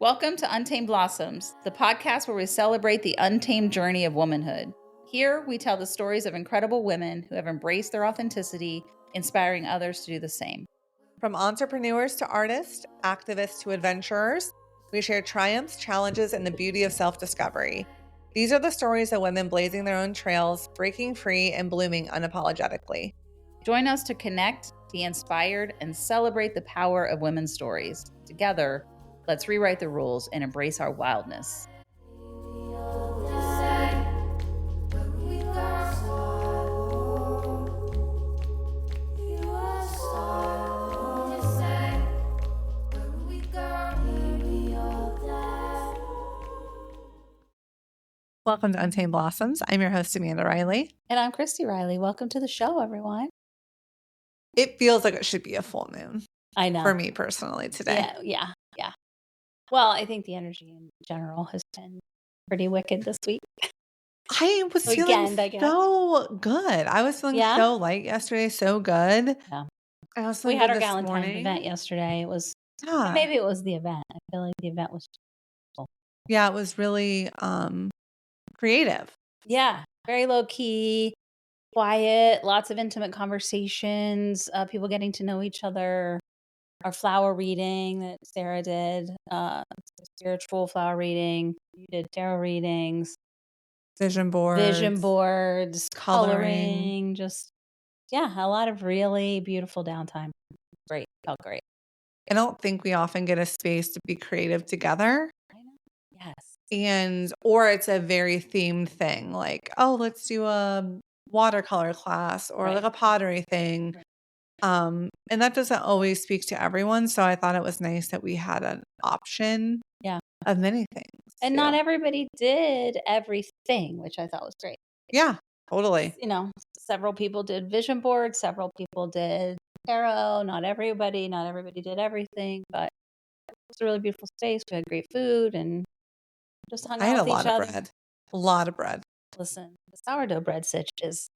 Welcome to Untamed Blossoms, the podcast where we celebrate the untamed journey of womanhood. Here, we tell the stories of incredible women who have embraced their authenticity, inspiring others to do the same. From entrepreneurs to artists, activists to adventurers, we share triumphs, challenges, and the beauty of self-discovery. These are the stories of women blazing their own trails, breaking free, and blooming unapologetically. Join us to connect, be inspired, and celebrate the power of women's stories. Together, let's rewrite the rules and embrace our wildness. Welcome to Untamed Blossoms. I'm your host, Amanda Riley. And I'm Cristi Riley. Welcome to the show, everyone. It feels like it should be a full moon. I know. For me personally today. Yeah. Well, I think the energy in general has been pretty wicked this week. I was feeling so good. I was feeling so light yesterday, so good. Yeah. I was We had our Valentine's event yesterday. It was maybe it was the event. I feel like the event was cool. Yeah, it was really creative. Yeah, very low key, quiet, lots of intimate conversations, people getting to know each other. Our flower reading that Sarah did, spiritual flower reading. You did tarot readings, vision boards, coloring, just a lot of really beautiful downtime. Great, felt great. I don't think we often get a space to be creative together. I know. Yes. Or it's a very themed thing, like, oh, let's do a watercolor class or like a pottery thing. Right. And that doesn't always speak to everyone. So I thought it was nice that we had an option of many things. And not everybody did everything, which I thought was great. Yeah, totally. You know, several people did vision boards, several people did tarot. Not everybody did everything, but it was a really beautiful space. We had great food and just hung out with each other. I had a lot of bread. Listen, the sourdough bread sitch is,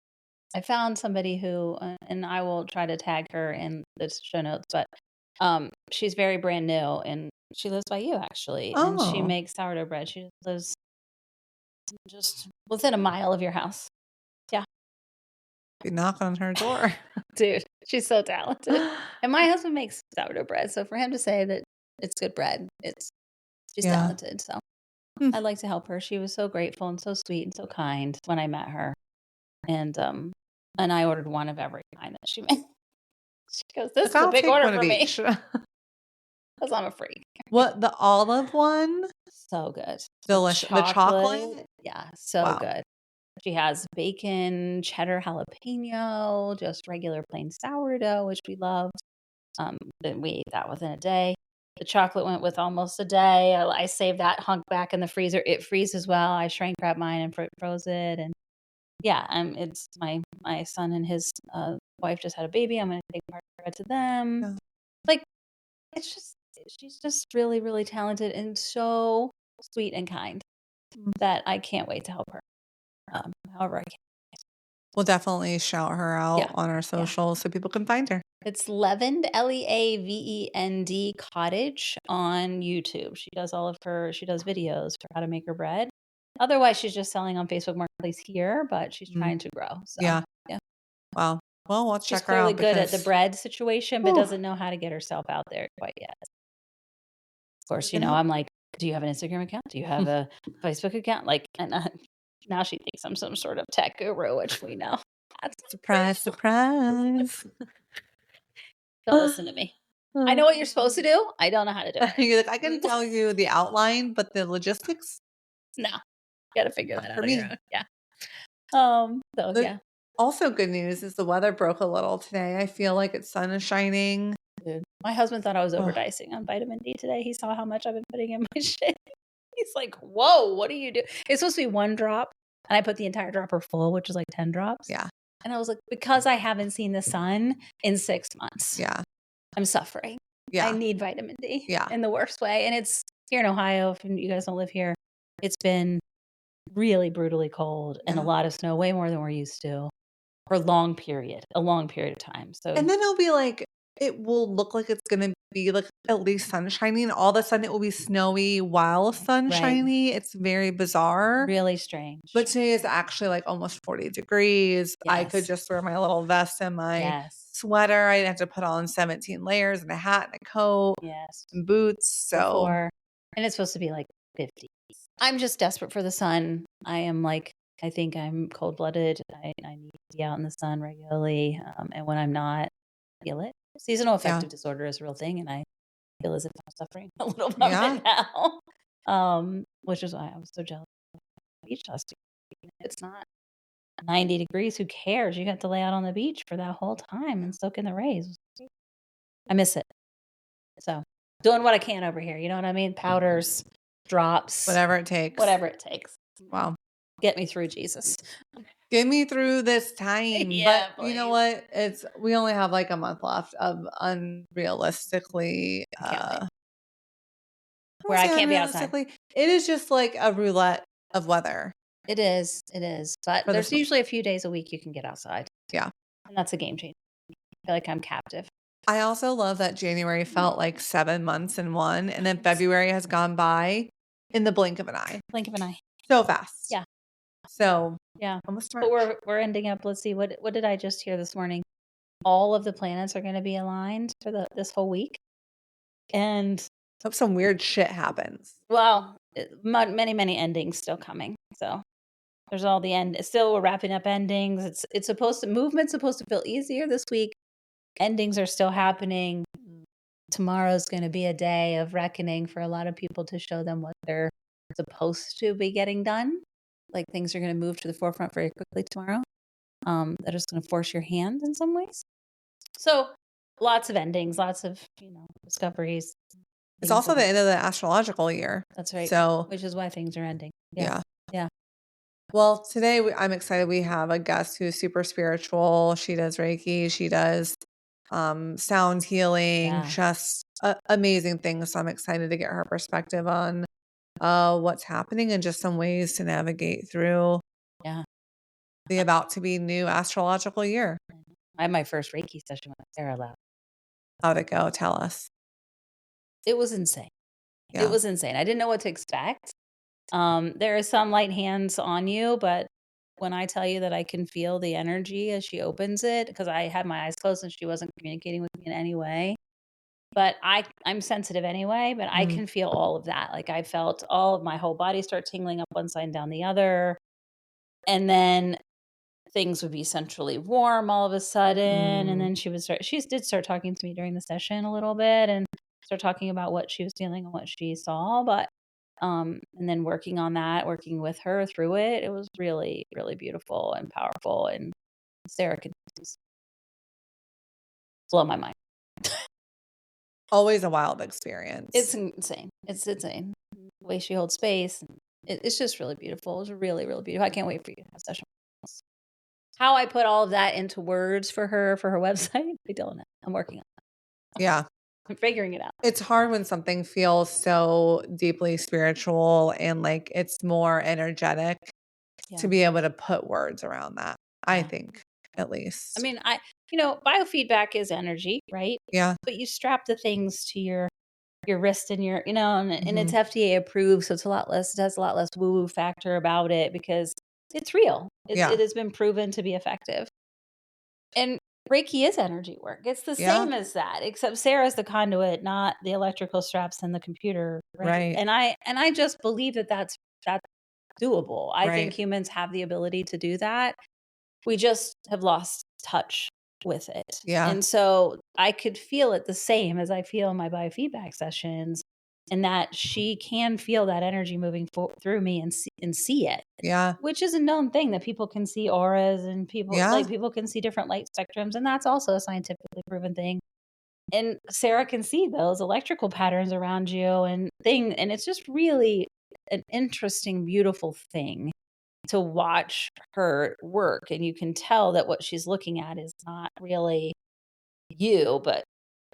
I found somebody who, and I will try to tag her in the show notes, but she's very brand new and she lives by you actually. Oh. And she makes sourdough bread. She lives just within a mile of your house. Yeah. You knock on her door. Dude, she's so talented. And my husband makes sourdough bread. So for him to say that it's good bread, she's talented. So I'd like to help her. She was so grateful and so sweet and so kind when I met her. And I ordered one of every kind that she made. She goes, "This is a big order for me." Because I'm a freak. What, the olive one? So good. Delicious. The chocolate? Yeah, so good. She has bacon, cheddar jalapeno, just regular plain sourdough, which we loved. Then we ate that within a day. The chocolate went with almost a day. I saved that hunk back in the freezer. It freezes well. I shrink wrapped mine and froze it. And it's my son and his wife just had a baby. I'm going to take part of bread to them. Yeah. Like, she's just really, really talented and so sweet and kind that I can't wait to help her. However I can. We'll definitely shout her out on our socials so people can find her. It's Leavened, Leavend Cottage on YouTube. She does videos for how to make her bread. Otherwise, she's just selling on Facebook Marketplace here, but she's trying to grow. So, yeah. Wow. Well, let's check her out. She's clearly good at the bread situation, but doesn't know how to get herself out there quite yet. Of course, I'm like, do you have an Instagram account? Do you have a Facebook account? Like, and now she thinks I'm some sort of tech guru, which we know. Surprise. Don't listen to me. I know what you're supposed to do. I don't know how to do it. You're like, I can tell you the outline, but the logistics? No. You got to figure that out for me. Yeah. Also good news is the weather broke a little today. I feel like the sun is shining. Dude, my husband thought I was overdosing on vitamin D today. He saw how much I've been putting in my shit. He's like, whoa, what do you do? It's supposed to be 1 drop. And I put the entire dropper full, which is like 10 drops. Yeah. And I was like, because I haven't seen the sun in 6 months. Yeah. I'm suffering. Yeah. I need vitamin D. Yeah. In the worst way. And it's here in Ohio. If you guys don't live here, it's been really brutally cold and a lot of snow, way more than we're used to, for a long period of time. So, and then it'll be like it will look like it's gonna be, like, at least sun shining. All of a sudden, it will be snowy while sun Right. shiny. It's very bizarre. Really strange. But today is actually, like, almost 40 degrees. I could Yes. just wear my little vest and my Yes. sweater. I didn't have to put on 17 layers and a hat and a coat Yes. and boots, so Before, and it's supposed to be like 50. I'm just desperate for the sun. I am like, I think I'm cold-blooded. I need to be out in the sun regularly. And when I'm not, I feel it. Seasonal yeah. affective disorder is a real thing, and I feel as if I'm suffering a little from Yeah. it now. Which is why I was so jealous of the beach last week. It's not 90 degrees. Who cares? You got to lay out on the beach for that whole time and soak in the rays. I miss it. So doing what I can over here. You know what I mean? Powders, drops, Whatever it takes. whatever it takes. Wow. Get me through, Jesus. Get me through this time. But Yeah, you know please. what? We only have like a month left of unrealistically I can't wait. I Where won't I say can't be outside. unrealistically. It is just like a roulette of weather It is. It is. But for there's this month. usually a few days a week you can get outside. Yeah. And that's a game changer. I feel like I'm captive. I also love that January felt like 7 months in one, and then February has gone by in the blink of an eye. Blink of an eye. So fast. Yeah. So Yeah. almost But March. we're ending up, let's see, what did I just hear this morning? All of the planets are going to be aligned for this whole week. And Hope some weird shit happens. well, many, many endings still coming. So there's all the end. Still, we're wrapping up endings. It's supposed to, movement's supposed to feel easier this week. Endings are still happening. Tomorrow's going to be a day of reckoning for a lot of people to show them what they're supposed to be getting done. Like things are going to move to the forefront very quickly tomorrow. That is going to force your hand in some ways. So lots of endings, lots of, discoveries. It's also the end of the astrological year. That's right. So Which is why things are ending. yeah. Yeah. Well, today I'm excited. We have a guest who's super spiritual. She does Reiki. She does sound healing, Yeah. just amazing things. So I'm excited to get her perspective on what's happening and just some ways to navigate through Yeah. the about to be new astrological year. I had my first Reiki session with Sarah last. How'd it go? Tell us. It was insane. Yeah. It was insane. I didn't know what to expect. There are some light hands on you, but when I tell you that I can feel the energy as she opens it, because I had my eyes closed and she wasn't communicating with me in any way. But I'm sensitive anyway, but I can feel all of that. Like I felt all of my whole body start tingling up one side and down the other. And then things would be centrally warm all of a sudden. And then she did start talking to me during the session a little bit and start talking about what she was feeling and what she saw. But and then working on that, working with her through it, it was really, really beautiful and powerful. And Sarah could just blow my mind. Always a wild experience. It's insane. It's insane. The way she holds space. It's just really beautiful. It was really, really beautiful. I can't wait for you to have session. How I put all of that into words for her website, I don't know. I'm working on it. Yeah. I'm figuring it out. It's hard when something feels so deeply spiritual and like it's more energetic to be able to put words around that. I think, at least. I mean, biofeedback is energy, right? Yeah. But you strap the things to your wrist and and it's FDA approved, so it has a lot less woo-woo factor about it because it's real. It has been proven to be effective. And Reiki is energy work. It's the same as that, except Sarah's the conduit, not the electrical straps and the computer. Right. And I just believe that that's doable. I think humans have the ability to do that. We just have lost touch with it. Yeah. And so I could feel it the same as I feel in my biofeedback sessions, and that she can feel that energy moving through me and see it. Yeah. Which is a known thing that people can see auras and people can see different light spectrums. And that's also a scientifically proven thing. And Sarah can see those electrical patterns around you and it's just really an interesting, beautiful thing to watch her work. And you can tell that what she's looking at is not really you, but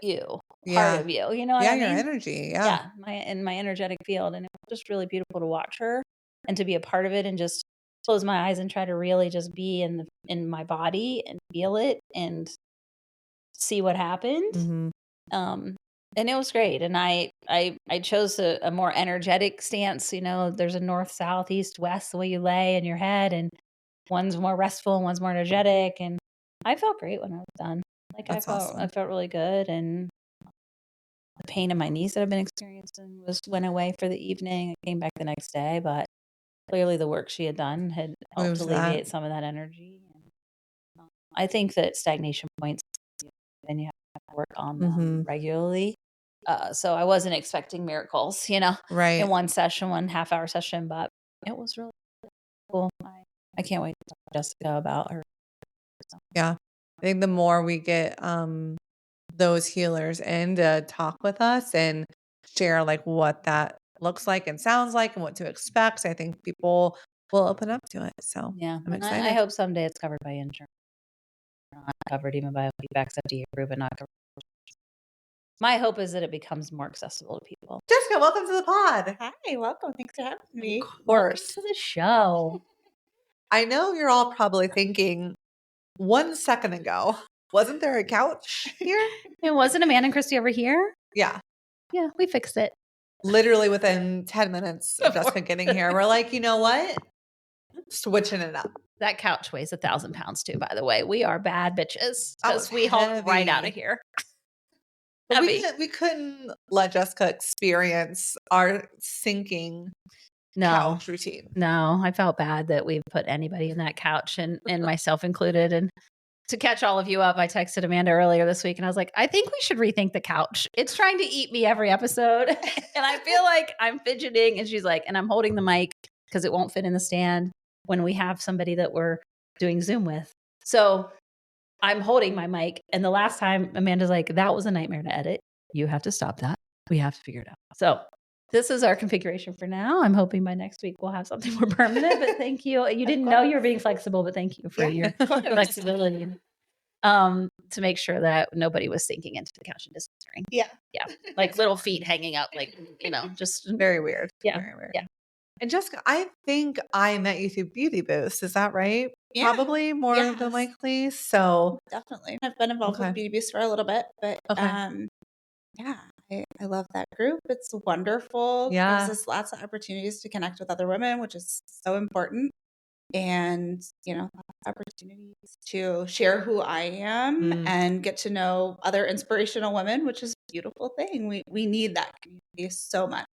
you, part of you. You know what I mean? Your energy. Yeah. My energetic field. And it was just really beautiful to watch her and to be a part of it and just close my eyes and try to really just be in my body and feel it. And see what happened. Mhm. Um, and it was great. And I chose a more energetic stance. There's a north, south, east, west, the way you lay in your head, and one's more restful and one's more energetic. And I felt great when I was done. Like That's I awesome. felt really good, and the pain in my knees that I've been experiencing went away for the evening. I came back the next day, but clearly the work she had done had helped Moves that. alleviate some of that energy. And I think that stagnation points, and you have to work on them Mhm. regularly. So I wasn't expecting miracles, in Right. one session, 1 half-hour session, but it was really cool. I can't wait to talk to Jessica about her. So, Yeah. I think the more we get those healers in to talk with us and share like what that looks like and sounds like and what to expect, I think people will open up to it. So yeah, I'm and I excited. hope someday it's covered by insurance, not covered even by feedback's FDA approved, not covered. My hope is that it becomes more accessible to people. Jessica, welcome to the pod. Hi, welcome. Thanks for having me. Of Welcome course. to the show. I know you're all probably thinking 1 second ago, wasn't there a couch here? It wasn't Amanda and Cristi over here? Yeah. Yeah, we fixed it. Literally within 10 minutes of Jessica getting here, we're like, you know what? Switching it up. That couch weighs 1,000 pounds too, by the way. We are bad bitches That because was we hauled it right out heavy. of here. But Heavy. we couldn't let Jessica experience our sinking No, couch routine. no, I felt bad that we put anybody in that couch and myself included. And to catch all of you up, I texted Amanda earlier this week and I was like, I think we should rethink the couch. It's trying to eat me every episode. And I feel like I'm fidgeting. And she's like, and I'm holding the mic because it won't fit in the stand when we have somebody that we're doing Zoom with. So I'm holding my mic. And the last time Amanda's like, that was a nightmare to edit. You have to stop that. We have to figure it out. So this is our configuration for now. I'm hoping by next week we'll have something more permanent, but thank you. You didn't know you were being flexible, but thank you for your flexibility. To make sure that nobody was sinking into the couch and disappearing. Yeah. Yeah. Like little feet hanging up, like, just Very weird. Yeah. Very weird. Yeah. And Jessica, I think I met you through Beauty Boost. Is that right? Yeah. Probably more than Yes. likely. So Definitely. I've been involved Okay. with Beauty Beast for a little bit, but Okay. yeah, I love that group. It's wonderful. Yeah. Gives us lots of opportunities to connect with other women, which is so important. And, opportunities to share who I am and get to know other inspirational women, which is a beautiful thing. We need that community so much.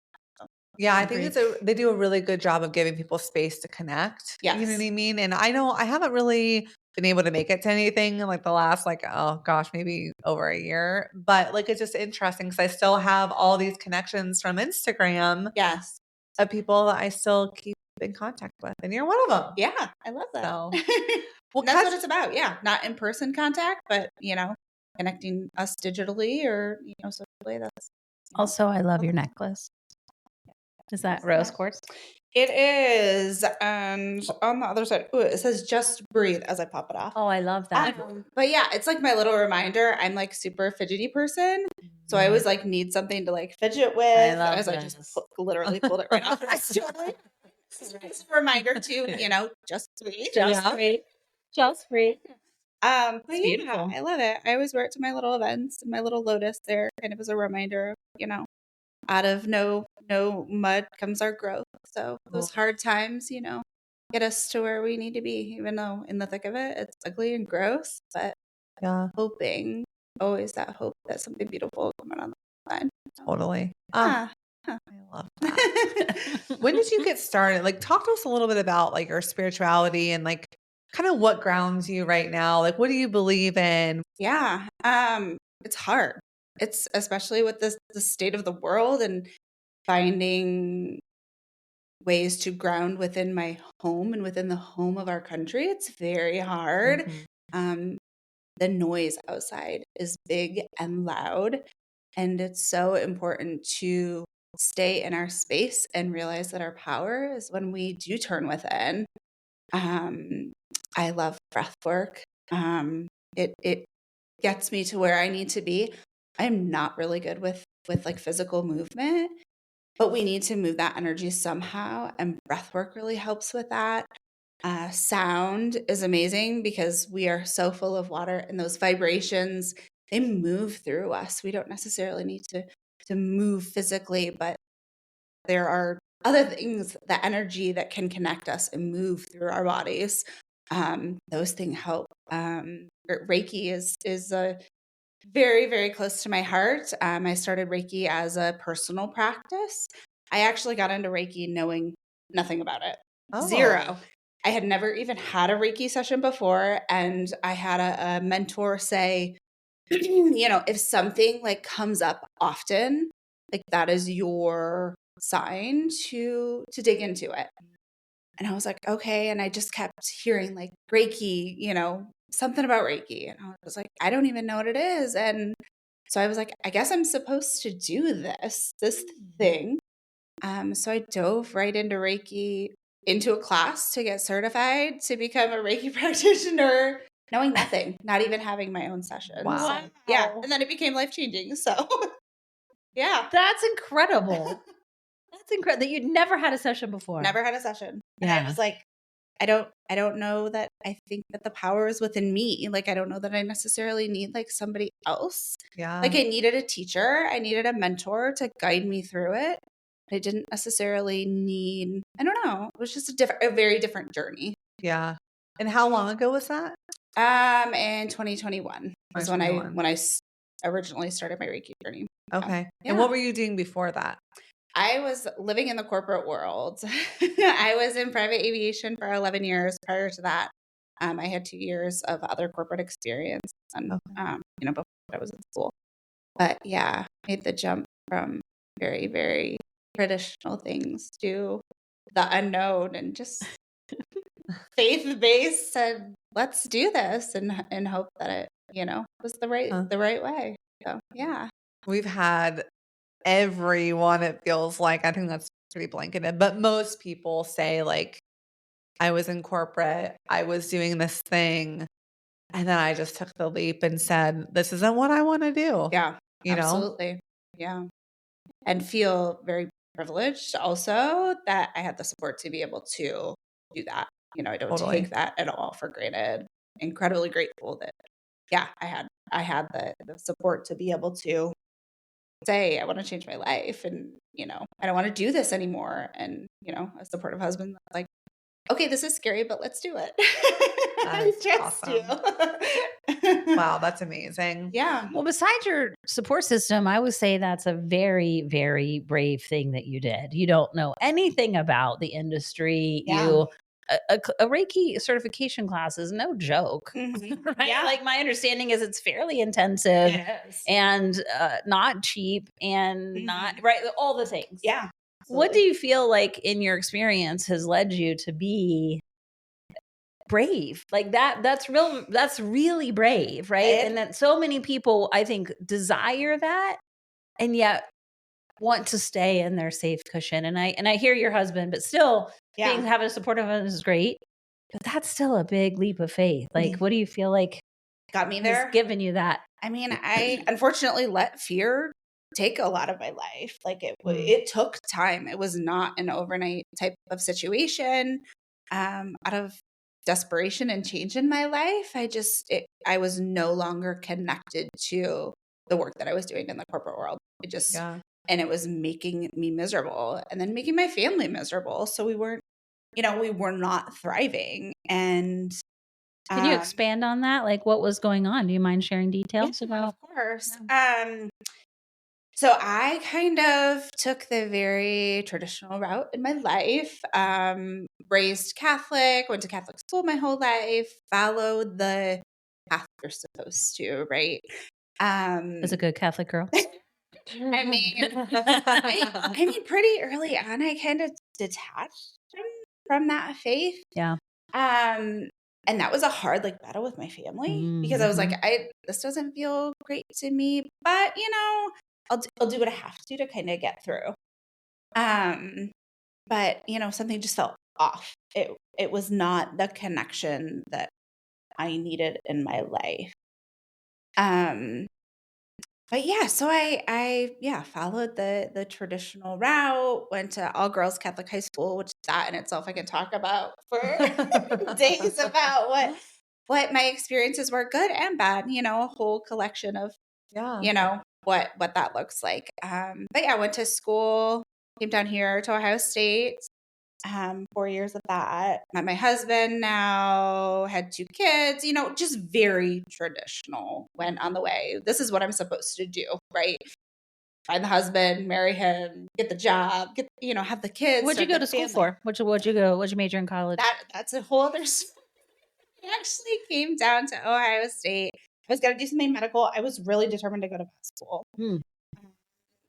Yeah, I think Agreed. they do a really good job of giving people space to connect. You know what I Yes. mean? And I know I haven't really been able to make it to anything in like the last oh gosh, maybe over a year. But like it's just interesting because I still have all these connections from Instagram Yes. of people that I still keep in contact with. And you're one of them. Yeah, I love that. So Well, that's what it's about. Yeah. Not in person contact, but, connecting us digitally or, socially. That's Also, I love your necklace. Is that rose quartz? It is. And on the other side, it says just breathe as I pop it off. Oh, I love that. But yeah, it's like my little reminder. I'm like super fidgety person. So I always like need something to like fidget with. I love as I just literally pulled it right off. It's a reminder to, just breathe. Just breathe. Just breathe. But It's yeah, beautiful. I love it. I always wear it to my little events and my little lotus there, kind of as a reminder of, out of no mud comes our growth. So those hard times, get us to where we need to be, even though in the thick of it, it's ugly and gross, but hoping, always that hope that something beautiful will come out on the line. Totally. Yeah. I love that. When did you get started? Like talk to us a little bit about like your spirituality and like kind of what grounds you right now. Like what do you believe in? Yeah. It's hard. It's especially with the state of the world and finding ways to ground within my home and within the home of our country. It's very hard. The noise outside is big and loud, and it's so important to stay in our space and realize that our power is when we do turn within. I love breath work. It gets me to where I need to be. I'm not really good with like physical movement, but we need to move that energy somehow, and breath work really helps with that. Sound is amazing because we are so full of water, and those vibrations they move through us. We don't necessarily need to move physically, but there are other things, the energy that can connect us and move through our bodies. Those things help. Reiki is a very, very close to my heart. I started Reiki as a personal practice. I actually got into Reiki knowing nothing about it. Oh. Zero. I had never even had a Reiki session before. And I had a mentor say, if something like comes up often, like that is your sign to dig into it. And I was like, okay. And I just kept hearing like Reiki, something about Reiki. And I was like, I don't even know what it is. And so I was like, I guess I'm supposed to do this thing. So I dove right into Reiki, into a class to get certified to become a Reiki practitioner, knowing nothing, not even having my own sessions. Wow. Yeah. And then it became life-changing. So yeah. That's incredible. That's incredible that you'd never had a session before. Never had a session. Yeah. And I was like, I don't know that I think that the power is within me. Like, I don't know that I necessarily need like somebody else. Yeah. Like I needed a teacher. I needed a mentor to guide me through it. I didn't necessarily need, I don't know. It was just a very different journey. Yeah. And how long ago was that? In 2021 was when I originally started my Reiki journey. Okay. Yeah. And what were you doing before that? I was living in the corporate world. I was in private aviation for 11 years. Prior to that, I had 2 years of other corporate experience, and before I was in school. But yeah, made the jump from very, very traditional things to the unknown, and just faith-based. And let's do this, and hope that it, was the right way. So yeah, We've had everyone, it feels like, I think that's pretty blanketed, but most people say like, I was in corporate, I was doing this thing, and then I just took the leap and said, this isn't what I want to do. Yeah, you know? absolutely. Yeah. And feel very privileged also that I had the support to be able to do that. I don't Totally. take that at all for granted. Incredibly grateful that, I had the support to be able to say, I want to change my life, and, I don't want to do this anymore. And, a supportive husband that's like, okay, this is scary, but let's do it. I trust you. Wow, that's amazing. Yeah. Well, besides your support system, I would say that's a very, very brave thing that you did. You don't know anything about the industry. Yeah. A Reiki certification class is no joke, Mhm. right? Yeah. Like my understanding is it's fairly intensive and not cheap and not right. All the things. Yeah. What do you feel like in your experience has led you to be brave? Like that's really brave, right? And that so many people, I think, desire that and yet want to stay in their safe cushion. And I hear your husband, but still having a supportive husband is great. But that's still a big leap of faith. Like, what do you feel like got me there? has given you that? I mean, I unfortunately let fear take a lot of my life. Like it took time. It was not an overnight type of situation. Out of desperation and change in my life, I was no longer connected to the work that I was doing in the corporate world. And it was making me miserable, and then making my family miserable. So we were not thriving. And can you expand on that? Like, what was going on? Do you mind sharing details about? Of course. So I kind of took the very traditional route in my life. Raised Catholic, went to Catholic school my whole life, followed the path you're supposed to, right? As a good Catholic girl. I mean, pretty early on, I kind of detached from that faith. Yeah. And that was a hard battle with my family, because I was like, this doesn't feel great to me, but I'll do what I have to kind of get through. But something just felt off. It was not the connection that I needed in my life. But yeah, so I followed the traditional route, went to all girls Catholic high school, which that in itself I can talk about for days about but my experiences were good and bad, a whole collection of, what that looks like. But yeah, I went to school, came down here to Ohio State, 4 years of that. Met my husband now, had 2 kids, just very traditional. Went on the way. This is what I'm supposed to do, right? Find the husband, marry him, get the job, have the kids. What'd you go to school for? What'd you major in college? That's a whole other story. I actually came down to Ohio State. I was going to do something medical. I was really determined to go to vet school.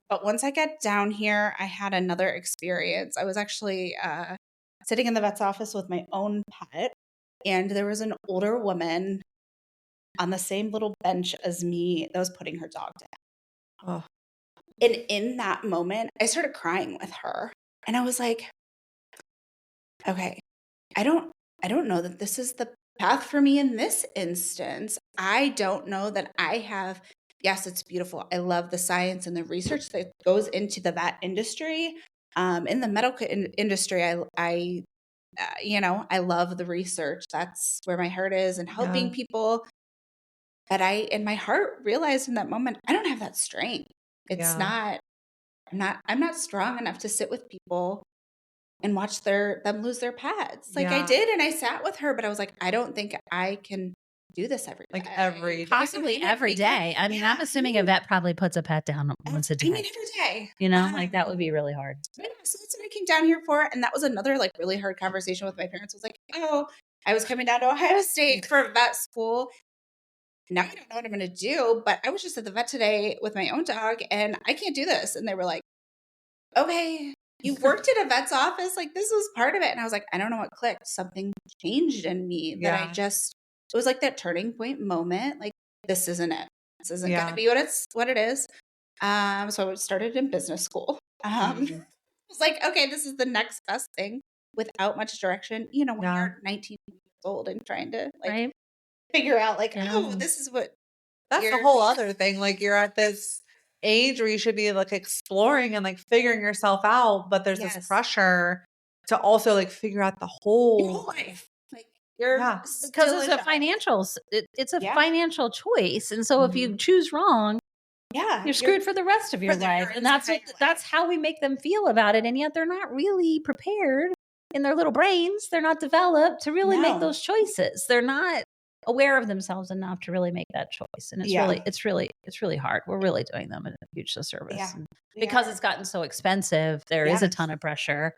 But once I got down here, I had another experience. I was actually sitting in the vet's office with my own pet, and there was an older woman on the same little bench as me that was putting her dog down. Oh. And in that moment, I started crying with her. And I was like, okay, I don't know that this is the path for me in this instance. I don't know that I have. Yes, it's beautiful. I love the science and the research that goes into the vet industry. In the medical industry, I love the research. That's where my heart is, and helping people. But I, in my heart, realized in that moment, I don't have that strength. It's not. I'm not strong enough to sit with people and watch them lose their pets. Like I did, and I sat with her, but I was like, I don't think I can do this every day. Possibly every day. I mean, I'm assuming a vet probably puts a pet down once a day. Every day. Like that would be really hard. So that's what I came down here for. And that was another like really hard conversation with my parents. I was like, I was coming down to Ohio State for vet school. Now I don't know what I'm going to do, but I was just at the vet today with my own dog and I can't do this. And they were like, okay, you worked at a vet's office. Like this was part of it. And I was like, I don't know what clicked. Something changed in me that it was like that turning point moment. Like, this isn't it. This isn't going to be what it is. So I started in business school. I was like, okay, this is the next best thing without much direction. When you're 19 years old and trying to figure out this is what. That's the whole other thing. Like you're at this age where you should be like exploring and like figuring yourself out. But there's this pressure to also like figure out the whole life. Because it's a financials. It's a financial choice, and so if you choose wrong, you're screwed for the rest of your life. And that's how we make them feel about it. And yet they're not really prepared in their little brains. They're not developed to really make those choices. They're not aware of themselves enough to really make that choice. And it's really hard. We're really doing them a huge disservice. Yeah. Because it's gotten so expensive, there is a ton of pressure.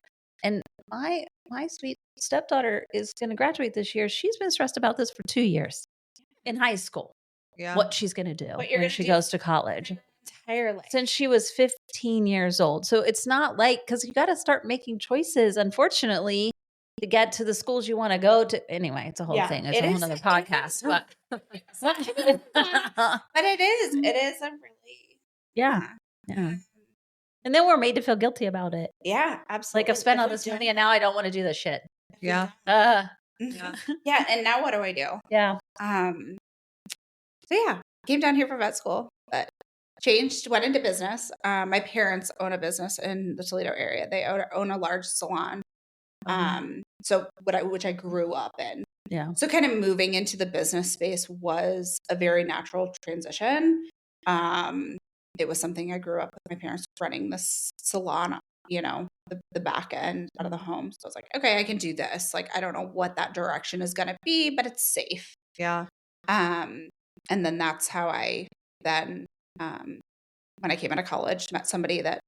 And my sweet stepdaughter is going to graduate this year. She's been stressed about this for 2 years in high school. Yeah. What she's going to do when she goes to college. Entire life. Since she was 15 years old. So it's not like, because you got to start making choices, unfortunately, to get to the schools you want to go to. Anyway, it's a whole thing. It's a whole other podcast. But it is a really. Yeah. And then we're made to feel guilty about it. Yeah, absolutely. Like I've spent all this money and now I don't want to do this shit. Yeah. Yeah. And now what do I do? Yeah. So came down here for vet school, but went into business. My parents own a business in the Toledo area. They own a large salon. Which I grew up in. Yeah. So kind of moving into the business space was a very natural transition. It was something I grew up with my parents running this salon, the back end out of the home. So I was like, okay, I can do this. Like, I don't know what that direction is going to be, but it's safe. Yeah. And then that's how I when I came out of college, met somebody that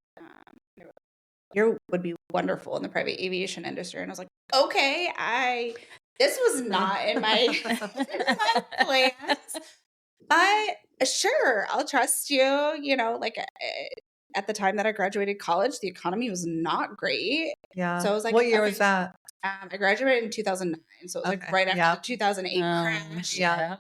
you would be wonderful in the private aviation industry. And I was like, okay, this was not in my plans. But sure, I'll trust you. At the time that I graduated college, the economy was not great. Yeah. So I was like, what year was that? I graduated in 2009. So it was like right after the 2008 crash. Yeah.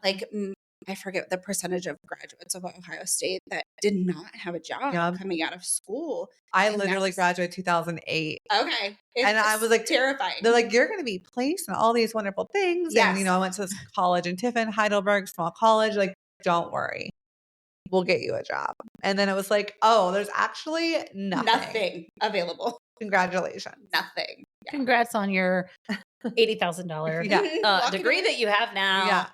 I forget the percentage of graduates of Ohio State that did not have a job coming out of school. I literally graduated 2008. Okay. And I was like, terrifying. They're like, you're going to be placed in all these wonderful things. Yes. And, I went to this college in Tiffin, Heidelberg, small college. Like, don't worry. We'll get you a job. And then it was like, oh, there's actually nothing available. Congratulations. Nothing. Yeah. Congrats on your $80,000 degree that you have now. Yeah.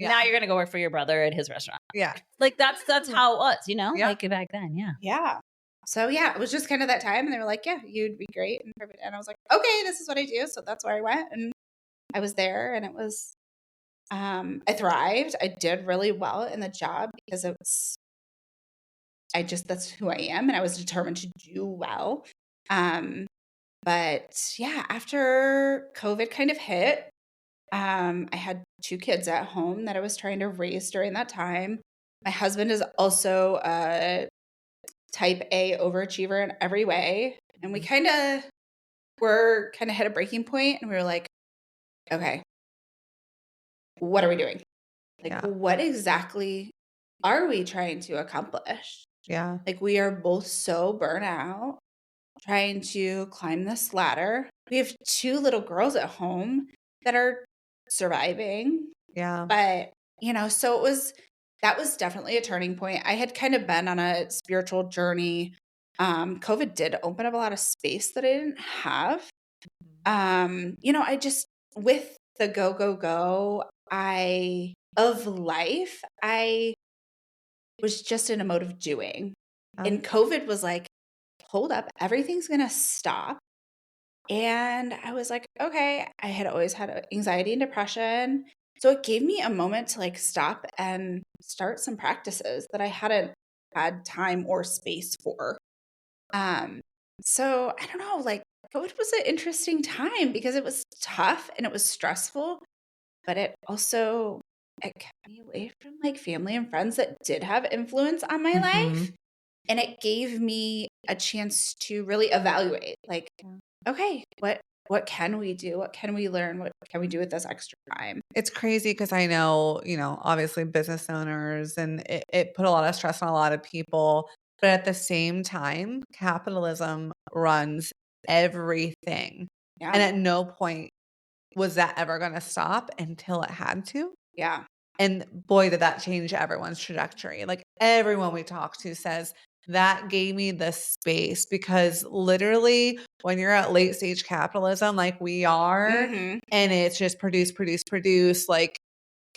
Now you're going to go work for your brother at his restaurant. Yeah. Like that's how it was, Yeah. like back then. Yeah. Yeah. So yeah, it was just kind of that time. And they were like, yeah, you'd be great. And perfect. And I was like, okay, this is what I do. So that's where I went. And I was there and it was, I thrived. I did really well in the job because that's who I am. And I was determined to do well. But yeah, after COVID kind of hit, I had 2 kids at home that I was trying to raise during that time. My husband is also a type A overachiever in every way. And we kind of hit a breaking point and we were like, okay, what are we doing? Like, what exactly are we trying to accomplish? Yeah. Like, we are both so burnt out trying to climb this ladder. We have 2 little girls at home that are surviving. Yeah. But, so that was definitely a turning point. I had kind of been on a spiritual journey. COVID did open up a lot of space that I didn't have. I just, with the go of life, I was just in a mode of doing. And COVID was like, hold up, everything's going to stop. And I was like, okay, I had always had anxiety and depression. So it gave me a moment to like stop and start some practices that I hadn't had time or space for. So I don't know, like COVID was an interesting time because it was tough and it was stressful, but it kept me away from like family and friends that did have influence on my life. And it gave me a chance to really evaluate like, okay, what can we do? What can we learn? What can we do with this extra time? It's crazy because I know, obviously business owners and it put a lot of stress on a lot of people. But at the same time, capitalism runs everything. Yeah. And at no point was that ever going to stop until it had to. Yeah. And boy, did that change everyone's trajectory. Like everyone we talk to says that gave me the space because literally when you're at late stage capitalism, like we are, and it's just produce, like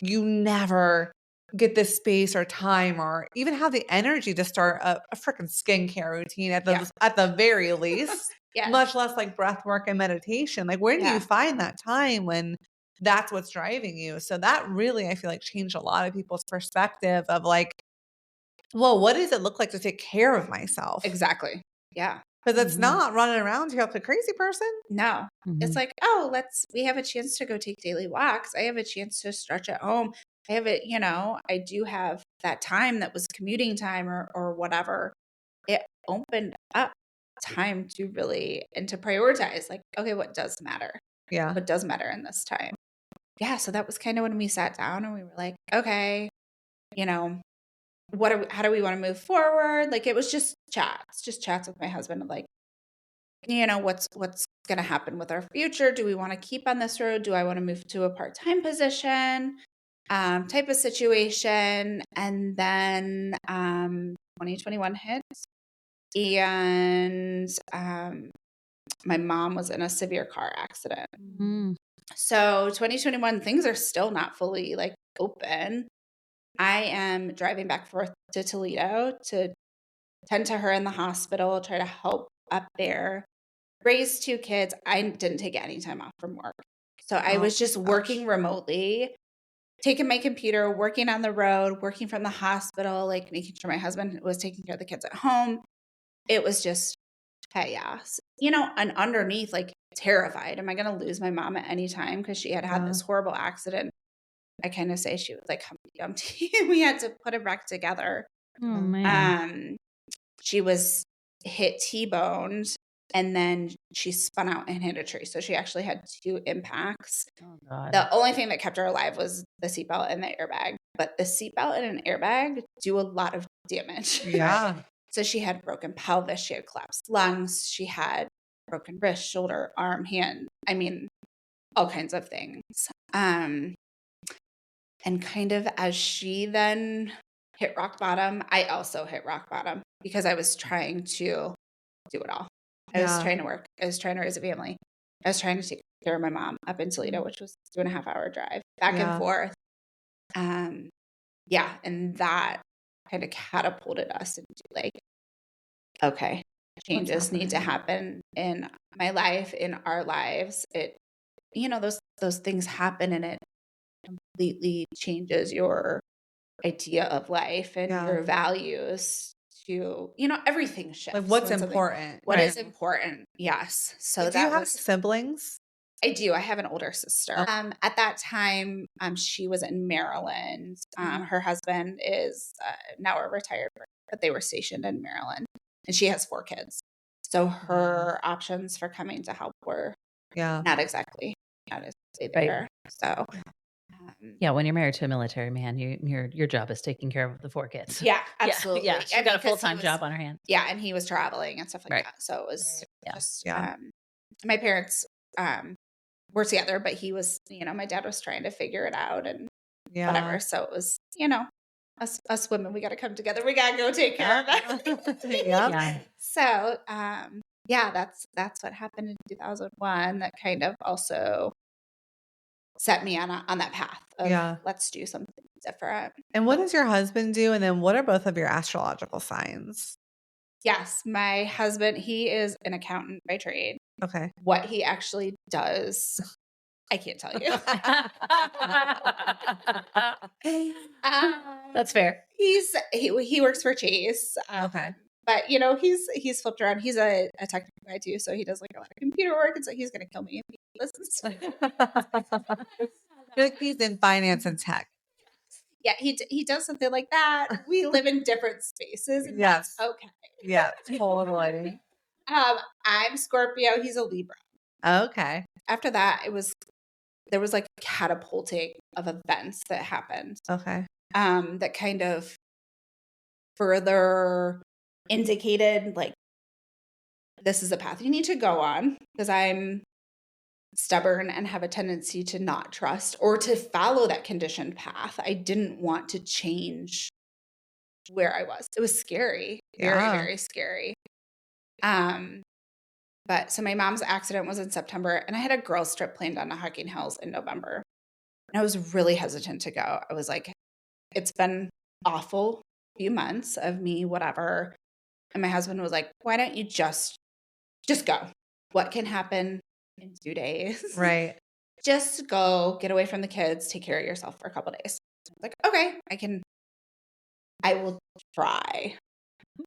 you never get the space or time or even have the energy to start a freaking skincare routine at the very least, much less like breath work and meditation. Like when do you find that time when that's what's driving you? So that really, I feel like changed a lot of people's perspective of like, well, what does it look like to take care of myself? Exactly. Yeah. Because it's not running around to help the crazy person. No. It's like, oh, we have a chance to go take daily walks. I have a chance to stretch at home. I have it, I do have that time that was commuting time or whatever. It opened up time to really, and to prioritize like, okay, what does matter? Yeah. What does matter in this time? Yeah. So that was kind of when we sat down and we were like, okay, how do we want to move forward? Like it was just chats with my husband of like, what's going to happen with our future? Do we want to keep on this road? Do I want to move to a part-time position? Type of situation. And then 2021 hits and my mom was in a severe car accident. So 2021, things are still not fully like open. I am driving back and forth to Toledo to tend to her in the hospital, try to help up there, raise 2 kids. I didn't take any time off from work. So I was just working remotely, taking my computer, working on the road, working from the hospital, like making sure my husband was taking care of the kids at home. It was just chaos, and underneath, like terrified. Am I going to lose my mom at any time? Because she had this horrible accident. I kind of say she was like Humpty Dumpty. We had to put her back together. Oh man. She was hit T-boned and then she spun out and hit a tree. So she actually had 2 impacts. Oh God. The only thing that kept her alive was the seatbelt and the airbag. But the seatbelt and an airbag do a lot of damage. Yeah. So she had broken pelvis, she had collapsed lungs, she had broken wrist, shoulder, arm, hand. I mean, all kinds of things. And kind of as she then hit rock bottom, I also hit rock bottom because I was trying to do it all. I was trying to work. I was trying to raise a family. I was trying to take care of my mom up in Toledo, which was 2.5-hour drive back and forth. Yeah. And that kind of catapulted us into like, okay, changes need to happen in my life, in our lives. It, those things happen and it completely changes your idea of life and your values to, everything shifts. Like what's important. What is important. Yes. So do you have siblings? I do. I have an older sister. At that time, she was in Maryland. Her husband is now a retired, but they were stationed in Maryland, and she has 4 kids. So her options for coming to help were not exactly there. So when you're married to a military man, your job is taking care of the 4 kids. yeah, absolutely. Yeah, she's got a full-time job on her hands. Yeah, and he was traveling and stuff like that. So it was just my parents were together, but he was, my dad was trying to figure it out and whatever. So it was, us women, we got to come together. We got to go take care of it. So, that's what happened in 2001. That kind of also set me on that path of let's do something different. And what does your husband do? And then what are both of your astrological signs? Yes, my husband, he is an accountant by trade. Okay. What he actually does, I can't tell you. That's fair. He works for Chase. Okay. But he's flipped around. He's a technical guy too, so he does like a lot of computer work, and so he's gonna kill me if he listens. He's in finance and tech. Yeah, he does something like that. We live in different spaces. And that's okay. Yeah, totally. I'm Scorpio. He's a Libra. Okay. After that, there was like catapulting of events that happened. Okay. That kind of further indicated like this is a path you need to go on, because I'm stubborn and have a tendency to not trust or to follow that conditioned path. I didn't want to change where I was. It was scary, very, very scary. But so my mom's accident was in September, and I had a girls trip planned on the Hocking Hills in November. And I was really hesitant to go. I was like, it's been awful few months of me, whatever. And my husband was like, why don't you just go? What can happen in 2 days? Right. Just go, get away from the kids, take care of yourself for a couple of days. I was like, okay, I will try.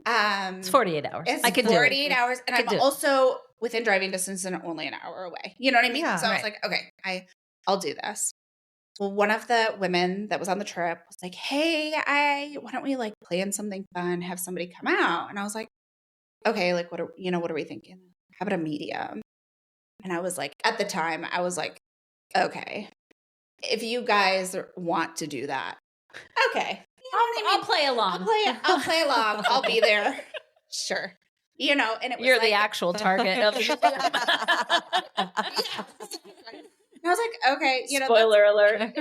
It's 48 hours. I can 48 hours. And I'm also within driving distance and only an hour away. You know what I mean? So I was like, okay, I'll do this. Well, one of the women that was on the trip was like, hey, why don't we like plan something fun, have somebody come out? And I was like, okay, like what are we thinking? How about a medium? And I was like, at the time, I was like, okay, if you guys want to do that, okay. I'll play along. I'll play along. I'll be there. Sure. And it was you're the actual target of I was like, okay, spoiler alert.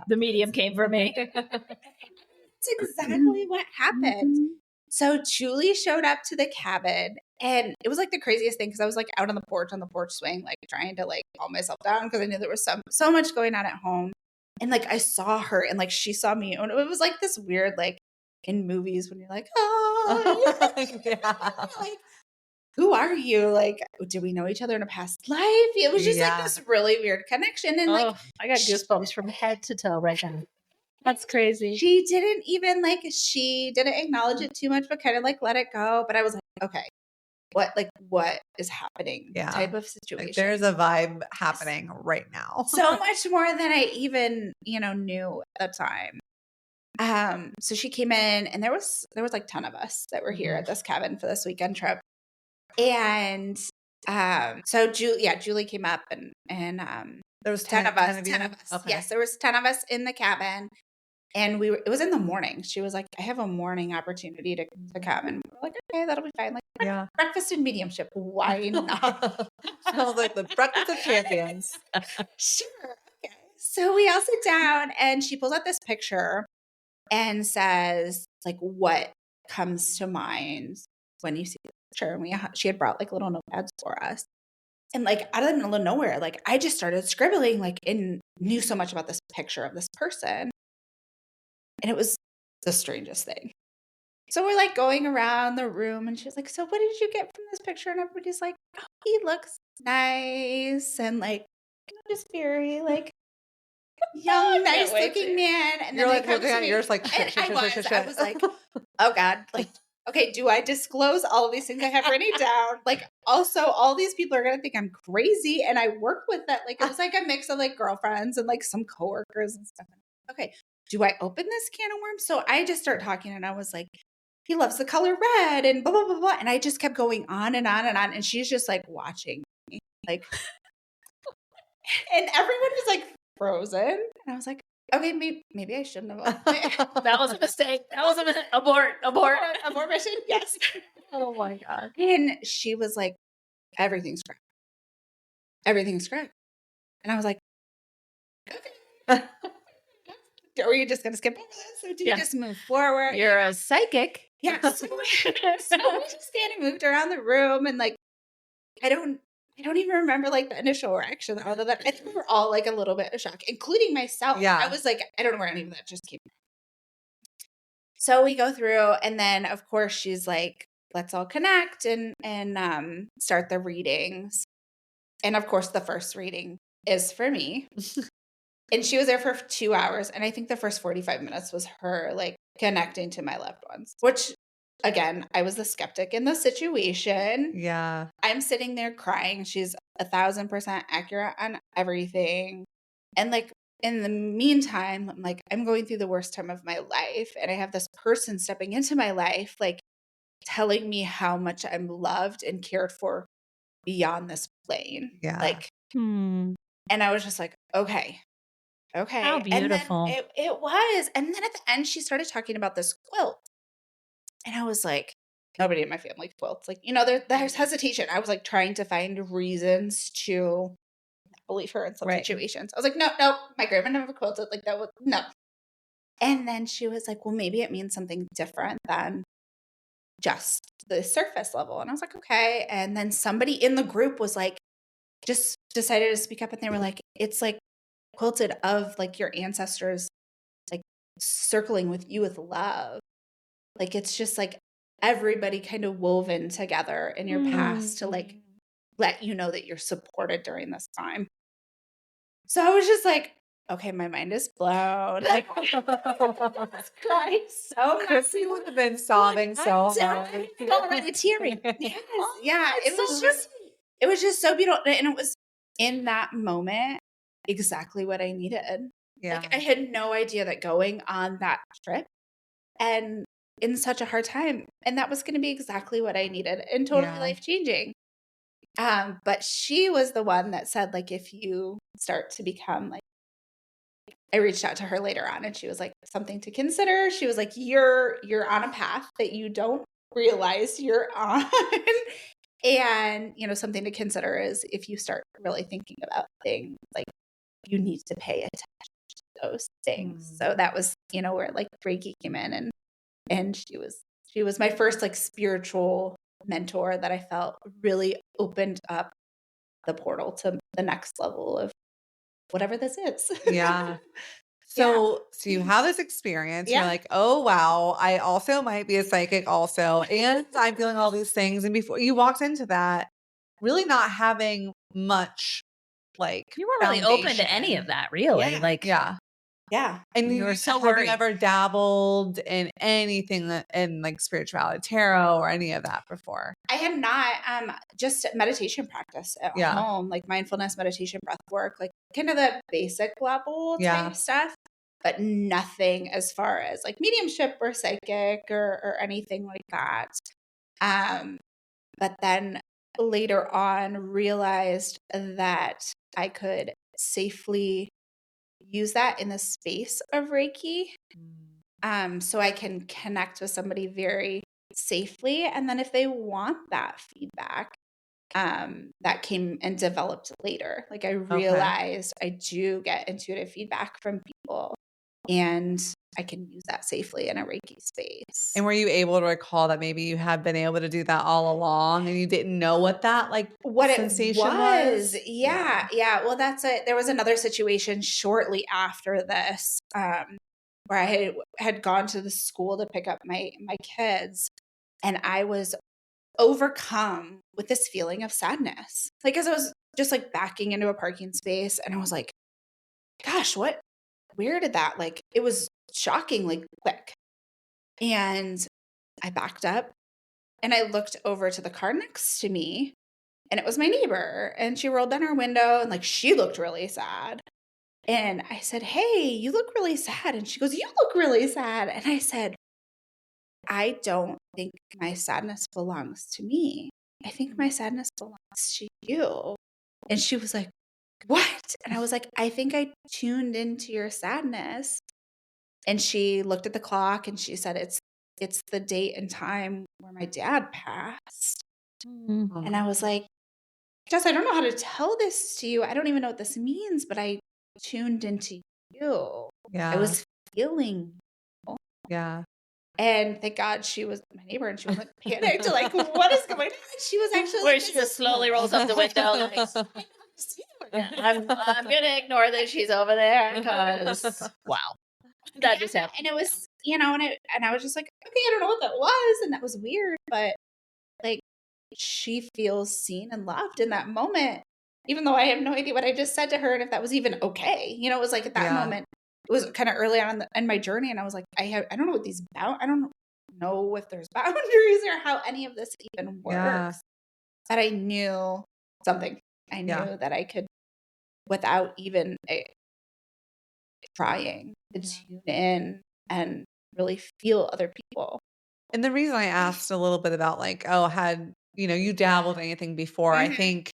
The medium came for me. That's exactly what happened. So Julie showed up to the cabin, and it was like the craziest thing, because I was like out on the porch swing, like trying to like calm myself down, because I knew there was so much going on at home. And like I saw her, and like she saw me, and it was like this weird, like in movies when you're like, oh, like, who are you? Like, did we know each other in a past life? It was just like this really weird connection. And like, I got goosebumps from head to toe right now. That's crazy. She didn't even she didn't acknowledge it too much, but kind of like let it go. But I was like, okay, what is happening? Type of situation. Like, there's a vibe happening right now. So much more than I even, knew at the time. So she came in, and there was like 10 of us that were here at this cabin for this weekend trip. And so Julie came up, and there was 10 of us. 10 of us. Okay. Yes, there was 10 of us in the cabin. And it was in the morning. She was like, I have a morning opportunity to come. And we're like, okay, that'll be fine. Like, breakfast and mediumship. Why not? Sounds like the breakfast of champions. Sure. Okay. So we all sit down, and she pulls out this picture and says, like, what comes to mind when you see the picture? And she had brought like little notepads for us. And like out of the middle of nowhere, like I just started scribbling, like, and knew so much about this picture of this person. And it was the strangest thing. So we're like going around the room and she's like, so what did you get from this picture? And everybody's like, oh, he looks nice. And like, just very like young, nice looking man. And You're then like looking at yours like, shit. I was like, oh God, like, okay, do I disclose all of these things I have written down? Like, also, all these people are going to think I'm crazy. And I work with that. Like, it was like a mix of like girlfriends and like some coworkers and stuff. Okay, do I open this can of worms? So I just start talking and I was like, he loves the color red and blah, blah, blah, blah. And I just kept going on and on and on. And she's just like watching me, like, and everyone was like frozen. And I was like, okay, maybe I shouldn't have. That was a mistake. That was an abort mission. Yes. Oh my God. And she was like, everything's correct. Everything's correct. And I was like, okay. Or are you just going to skip over this? Or do you just move forward? You're a psychic. Yeah. So we just kind of moved around the room and like, I don't even remember like the initial reaction. Although that I think we were all like a little bit of shock, including myself. Yeah. I was like, I don't know where any of that just came from. So we go through and then of course she's like, let's all connect and start the readings. And of course the first reading is for me. And she was there for 2 hours. And I think the first 45 minutes was her like connecting to my loved ones, which again, I was the skeptic in the situation. Yeah. I'm sitting there crying. She's 1,000% accurate on everything. And like in the meantime, I'm like, I'm going through the worst time of my life. And I have this person stepping into my life, like telling me how much I'm loved and cared for beyond this plane. Yeah. Like, and I was just like, okay. How beautiful. And then it was. And then at the end, she started talking about this quilt. And I was like, nobody in my family quilts. Like, you know, there's hesitation. I was like trying to find reasons to believe her in some situations. I was like, no, my grandma never quilted. Like that was, no. And then she was like, well, maybe it means something different than just the surface level. And I was like, okay. And then somebody in the group was like, just decided to speak up and they were like, it's like quilted of like your ancestors, like circling with you with love. Like, it's just like everybody kind of woven together in your past to like let you know that you're supported during this time. So I was just like, okay, my mind is blown. Like, crying so much. Cristi would have been sobbing so hard. Already tearing. Yes. Yeah. It was just so beautiful. And it was in that moment exactly what I needed. Yeah. Like, I had no idea that going on that trip and in such a hard time, and that was going to be exactly what I needed and totally life-changing. But she was the one that said, like, if you start to become like, I reached out to her later on and she was like, something to consider. She was like, you're on a path that you don't realize you're on. And, you know, something to consider is if you start really thinking about things, like you need to pay attention to those things. So that was, you know, where like Reiki came in and she was my first like spiritual mentor that I felt really opened up the portal to the next level of whatever this is. Yeah. So you have this experience. You're like, oh, wow, I also might be a psychic also. And I'm feeling all these things. And before you walked into that, really not having much like you weren't really open to any of that, really. Yeah. And you were so have worried. you ever dabbled in anything in like spirituality, tarot or any of that before? I had not, just meditation practice at home, like mindfulness, meditation, breath work, like kind of the basic level type stuff, but nothing as far as like mediumship or psychic or anything like that. But then later on realized that I could safely use that in the space of Reiki. So I can connect with somebody very safely. And then if they want that feedback, that came and developed later. Like I realized I do get intuitive feedback from people and I can use that safely in a Reiki space. And were you able to recall that maybe you have been able to do that all along and you didn't know what that sensation was? Yeah. Well, that's it. There was another situation shortly after this, where where I had gone to the school to pick up my kids, and I was overcome with this feeling of sadness. Like, as I was just like backing into a parking space, and I was like, gosh, where did that, like, it was shockingly quick. And I backed up and I looked over to the car next to me, and it was my neighbor, and she rolled down her window and like she looked really sad. And I said, "Hey, you look really sad." And she goes, "You look really sad." And I said, "I don't think my sadness belongs to me. I think my sadness belongs to you." And she was like, "What?" And I was like, "I think I tuned into your sadness." And she looked at the clock and she said, "It's the date and time where my dad passed." And I was like, "Jess, I don't know how to tell this to you. I don't even know what this means, but I tuned into you. I Yeah. was feeling you." Yeah. And thank God she was my neighbor, and she wasn't panicked, like, what is going on? She was actually Where like, she just slowly rolls up the window. Like, I'm gonna ignore that she's over there because wow, that just happened. And it was, and I was just like, okay, I don't know what that was, and that was weird, but like, she feels seen and loved in that moment, even though I have no idea what I just said to her and if that was even okay. It was like at that moment, it was kind of early on in my journey, and I was like, I don't know what I don't know if there's boundaries or how any of this even works. But I knew something. I knew that I could, without even trying, to tune in and really feel other people. And the reason I asked a little bit about like, oh, had, you dabbled in anything before, I think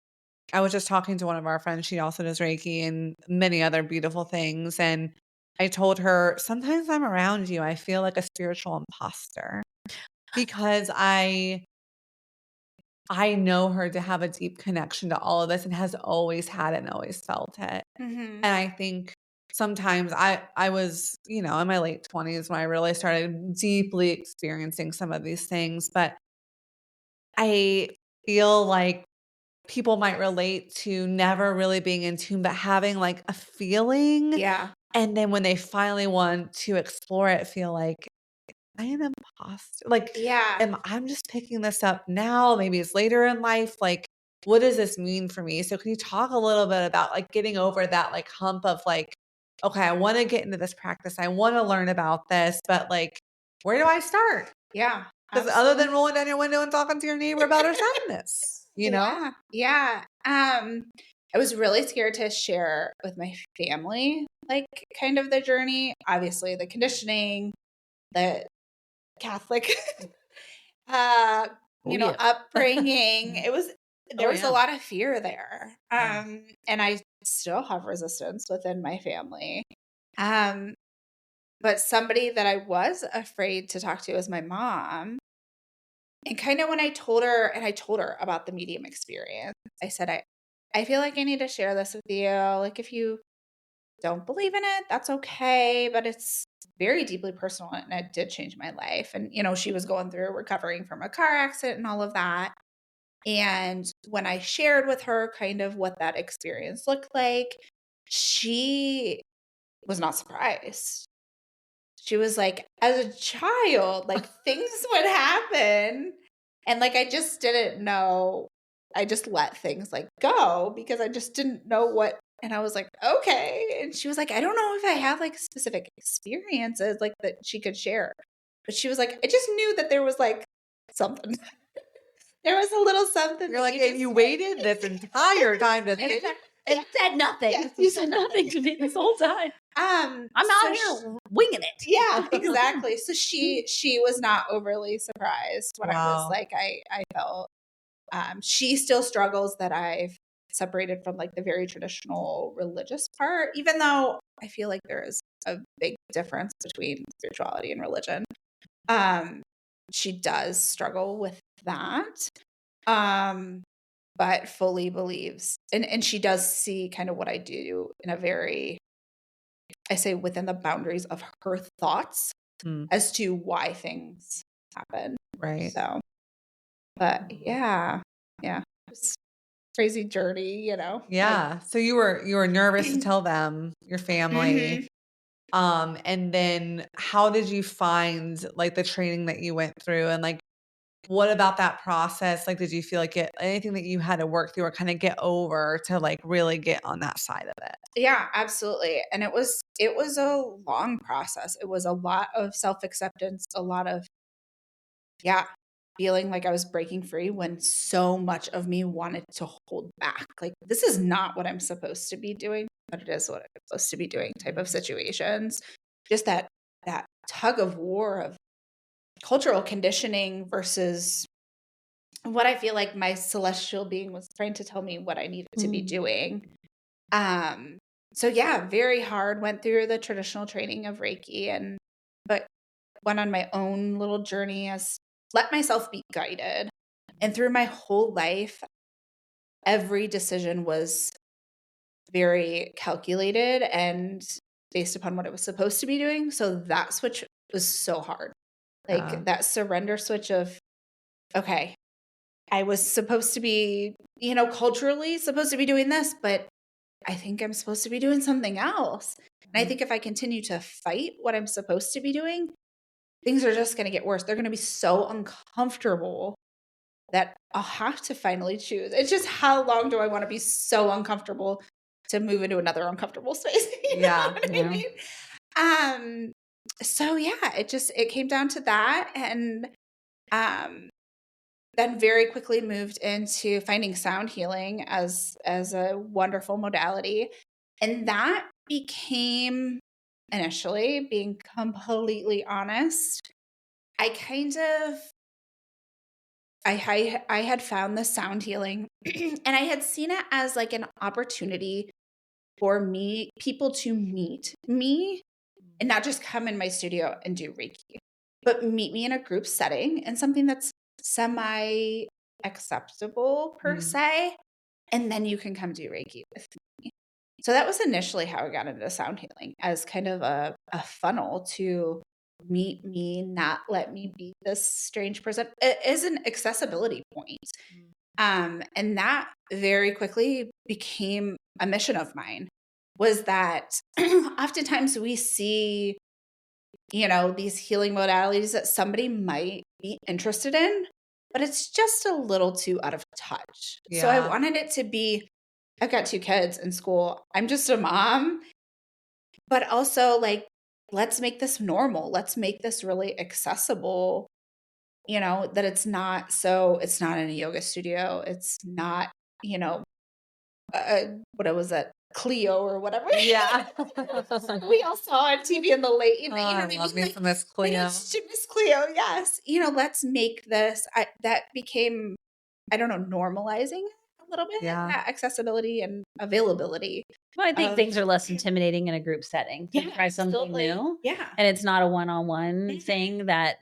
I was just talking to one of our friends. She also does Reiki and many other beautiful things. And I told her, sometimes I'm around you, I feel like a spiritual imposter because I know her to have a deep connection to all of this and has always had it and always felt it. And I think sometimes I was, in my late 20s when I really started deeply experiencing some of these things. But I feel like people might relate to never really being in tune, but having like a feeling. Yeah. And then when they finally want to explore it, feel like, I am an imposter. Like, Yeah. I'm just picking this up now. Maybe it's later in life. Like, what does this mean for me? So can you talk a little bit about like getting over that like hump of like, okay, I want to get into this practice. I want to learn about this, but like, where do I start? Yeah. Because other than rolling down your window and talking to your neighbor about her sadness, Yeah. Yeah. I was really scared to share with my family, like, kind of the journey. Obviously, the conditioning, the Catholic, upbringing. There was a lot of fear there. And I still have resistance within my family. But somebody that I was afraid to talk to is my mom. And kind of when I told her about the medium experience, I said, I feel like I need to share this with you. Like, if you don't believe in it, that's okay. But it's very deeply personal, and it did change my life. And, she was going through recovering from a car accident and all of that. And when I shared with her kind of what that experience looked like, she was not surprised. She was like, as a child, like, things would happen. And like, I just didn't know. I just let things like go because I just didn't know what. And I was like, okay. And she was like, I don't know if I have like specific experiences like that she could share. But she was like, I just knew that there was like something. There was a little something. You're like, you waited this entire time to say and said nothing. Yes, you said nothing to me this whole time. I'm out here winging it. Yeah, exactly. So she was not overly surprised when I was like, I felt. She still struggles that I've separated from like the very traditional religious part, even though I feel like there is a big difference between spirituality and religion. She does struggle with that. But fully believes, and she does see kind of what I do in a very, I say, within the boundaries of her thoughts as to why things happen. Right. So, but yeah. It's a crazy journey, Yeah. So you were nervous to tell them, your family. And then how did you find like the training that you went through, and like what about that process? Like, did you feel like anything that you had to work through or kind of get over to like really get on that side of it? Yeah, absolutely. And it was a long process. It was a lot of self-acceptance, a lot of, yeah, feeling like I was breaking free when so much of me wanted to hold back. Like, this is not what I'm supposed to be doing, but it is what I'm supposed to be doing type of situations. Just that tug of war of cultural conditioning versus what I feel like my celestial being was trying to tell me what I needed to be doing. Um, so yeah, very hard. Went through the traditional training of Reiki, but went on my own little journey, as let myself be guided. And through my whole life, every decision was very calculated and based upon what it was supposed to be doing. So that switch was so hard. Like that surrender switch of, okay, I was supposed to be, culturally supposed to be doing this, but I think I'm supposed to be doing something else. And I think if I continue to fight what I'm supposed to be doing, things are just going to get worse. They're going to be so uncomfortable that I'll have to finally choose. It's just, how long do I want to be so uncomfortable to move into another uncomfortable space? You know what I mean? So yeah, it came down to that. And then very quickly moved into finding sound healing as a wonderful modality. And that became, initially, being completely honest, I kind of I had found the sound healing and I had seen it as like an opportunity for people to meet me and not just come in my studio and do Reiki, but meet me in a group setting and something that's semi acceptable per se. And then you can come do Reiki with me. So that was initially how I got into sound healing, as kind of a funnel to meet me, not let me be this strange person. It is an accessibility point. And that very quickly became a mission of mine, was that oftentimes we see, these healing modalities that somebody might be interested in, but it's just a little too out of touch. Yeah. So I wanted it to be, I've got 2 kids in school. I'm just a mom, but also like, let's make this normal. Let's make this really accessible, that it's not in a yoga studio. It's not, what was that? Cleo or whatever. Yeah. We all saw on TV in the late, I love me some Miss Cleo. Miss Cleo, yes. Let's make this, that became, I don't know, normalizing a little bit, that accessibility and availability. Well, I think things are less intimidating in a group setting to try something new. Yeah. And it's not a one-on-one thing that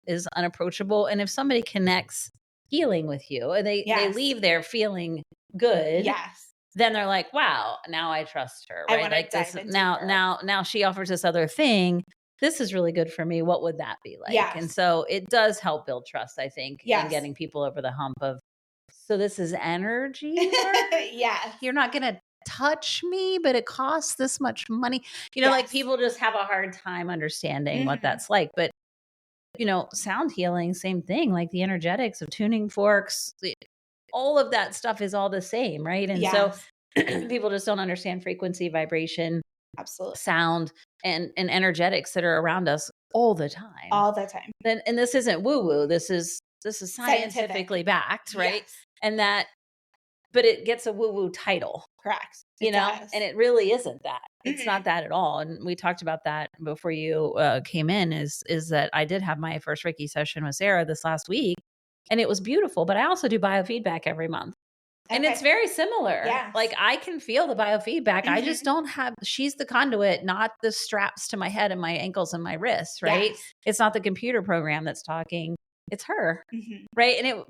is unapproachable. And if somebody connects healing with you, and they leave there feeling good. Yes. Then they're like, wow, now I trust her. Right. Like this now she offers this other thing. This is really good for me. What would that be like? Yes. And so it does help build trust, I think, in getting people over the hump of, so this is energy. Yes. You're not going to touch me, but it costs this much money. Like people just have a hard time understanding what that's like. But, sound healing, same thing, like the energetics of tuning forks, all of that stuff is all the same, right? And so people just don't understand frequency, vibration, absolutely, sound, and energetics that are around us all the time. All the time. And this isn't woo-woo. This is scientifically backed, right? Yes. And but it gets a woo-woo title. Correct. And it really isn't that. It's not that at all. And we talked about that before you came in, is that I did have my first Reiki session with Sarah this last week. And it was beautiful, but I also do biofeedback every month. Okay. And it's very similar. Yes. Like I can feel the biofeedback. I just don't have, she's the conduit, not the straps to my head and my ankles and my wrists, right? Yes. It's not the computer program that's talking. It's her. Right. And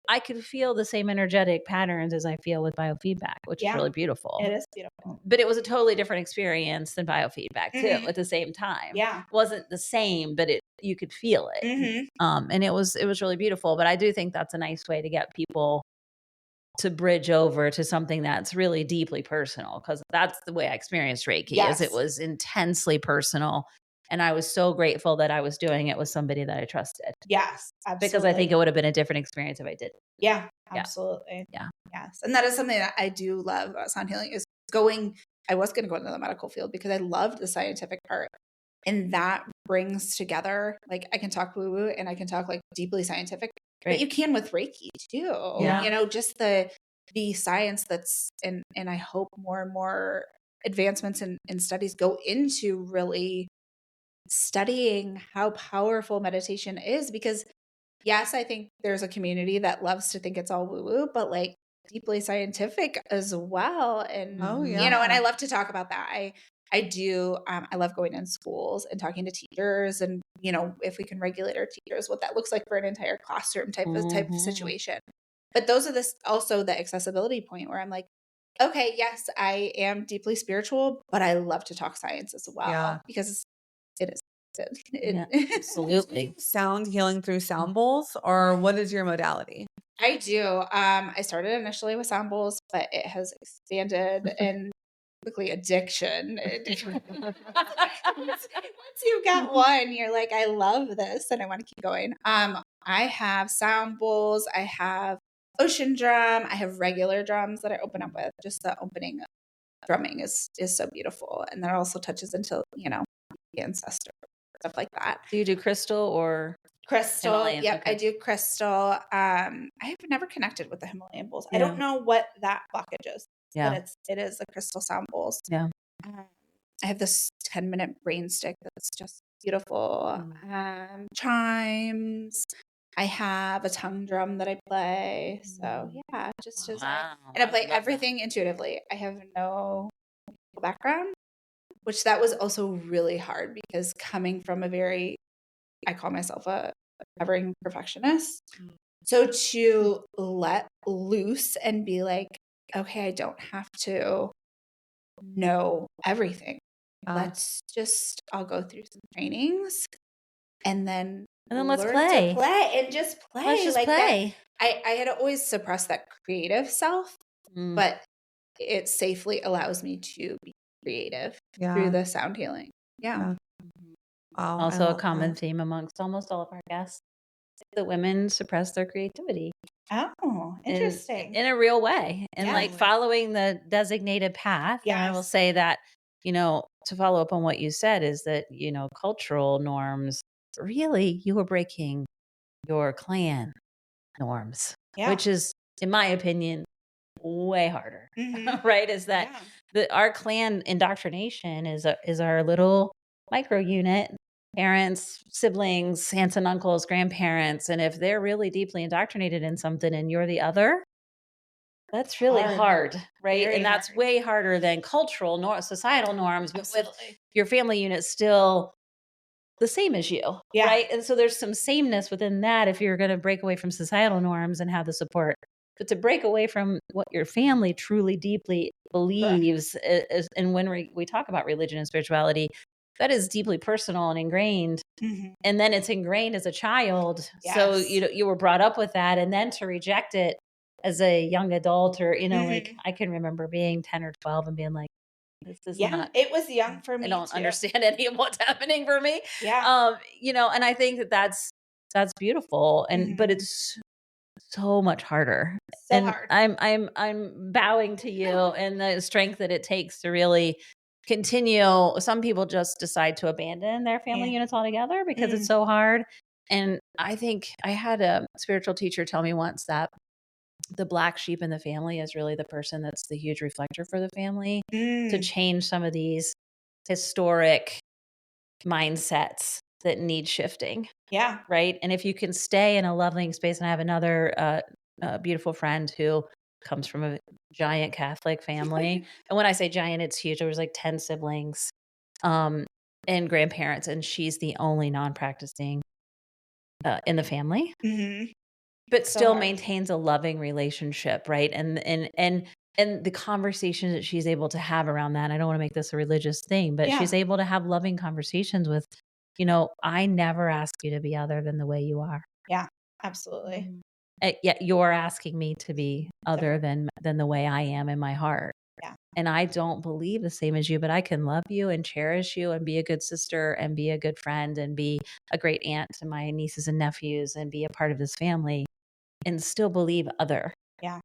I could feel the same energetic patterns as I feel with biofeedback, which is really beautiful. It is beautiful. But it was a totally different experience than biofeedback too at the same time. Yeah. It wasn't the same, but you could feel it. And it was really beautiful. But I do think that's a nice way to get people to bridge over to something that's really deeply personal, because that's the way I experienced Reiki, is it was intensely personal. And I was so grateful that I was doing it with somebody that I trusted. Yes, absolutely. Because I think it would have been a different experience if I didn't. Yeah, absolutely. Yeah. Yes. And that is something that I do love about sound healing, is I was going to go into the medical field because I loved the scientific part. And that brings together, like, I can talk woo woo and I can talk like deeply scientific, but you can with Reiki too. Yeah. You know, just the science that's, and I hope more and more advancements in studies go into really studying how powerful meditation is, because yes, I think there's a community that loves to think it's all woo woo, but like deeply scientific as well. And, you know, and I love to talk about that. I do. I love going in schools and talking to teachers, and, you know, if we can regulate our teachers, what that looks like for an entire classroom type of situation. But those are also the accessibility point where I'm like, okay, yes, I am deeply spiritual, but I love to talk science as well, because it is. Absolutely. Sound healing through sound bowls, or what is your modality? I do. I started initially with sound bowls, but it has expanded and quickly addiction. Once you've got one, you're like, I love this and I want to keep going. I have sound bowls. I have ocean drum. I have regular drums that I open up with. Just the opening drumming is so beautiful. And that also touches into, you know, the ancestor, stuff like that. Do you do crystal or crystal? Himalayan? Yep, Okay. I do crystal. I have never connected with the Himalayan bowls. I don't know what that blockage is, but it is the crystal sound bowls. Yeah. I have this 10-minute rain stick that's just beautiful. Chimes. I have a tongue drum that I play. So yeah, just and I play everything intuitively. I have no background, which that was also really hard, because coming from I call myself a recovering perfectionist. So to let loose and be like, okay, I don't have to know everything. I'll go through some trainings and then let's learn play. to play and just play. Let's just like play. That. I had always suppressed that creative self, but it safely allows me to be creative through the sound healing. Yeah. Wow, also a common theme amongst almost all of our guests, that women suppress their creativity. Oh, interesting. In a real way. And like following the designated path. And I will say that, you know, to follow up on what you said, is that, you know, cultural norms, really, you were breaking your clan norms, which is, in my opinion, way harder, right? Is that our clan indoctrination is our little micro unit, parents, siblings, aunts and uncles, grandparents. And if they're really deeply indoctrinated in something and you're the other, that's really hard, right? Very and that's hard. way harder than cultural societal norms, but with your family unit still the same as you, right? And so there's some sameness within that if you're going to break away from societal norms and have the support. But to break away from what your family truly deeply believes is, and when we talk about religion and spirituality, that is deeply personal and ingrained. And then it's ingrained as a child. So, you know, you were brought up with that, and then to reject it as a young adult, or, you know, like I can remember being 10 or 12 and being like, this is not, it was young for me. I don't understand any of what's happening for me. You know, and I think that's beautiful. And, but it's so much harder. Hard. I'm bowing to you and the strength that it takes to really continue. Some people just decide to abandon their family units altogether because it's so hard. And I think I had a spiritual teacher tell me once that the black sheep in the family is really the person that's the huge reflector for the family to change some of these historic mindsets that need shifting. Yeah. Right. And if you can stay in a loving space, and I have another beautiful friend who comes from a giant Catholic family. And when I say giant, it's huge. There was like 10 siblings and grandparents, and she's the only non-practicing in the family. But still maintains a loving relationship, right? And the conversations that she's able to have around that, I don't want to make this a religious thing, but she's able to have loving conversations with, you know, I never ask you to be other than the way you are. Yeah, absolutely. Yet you're asking me to be other than the way I am in my heart. Yeah. And I don't believe the same as you, but I can love you and cherish you and be a good sister and be a good friend and be a great aunt to my nieces and nephews and be a part of this family and still believe other. Yeah.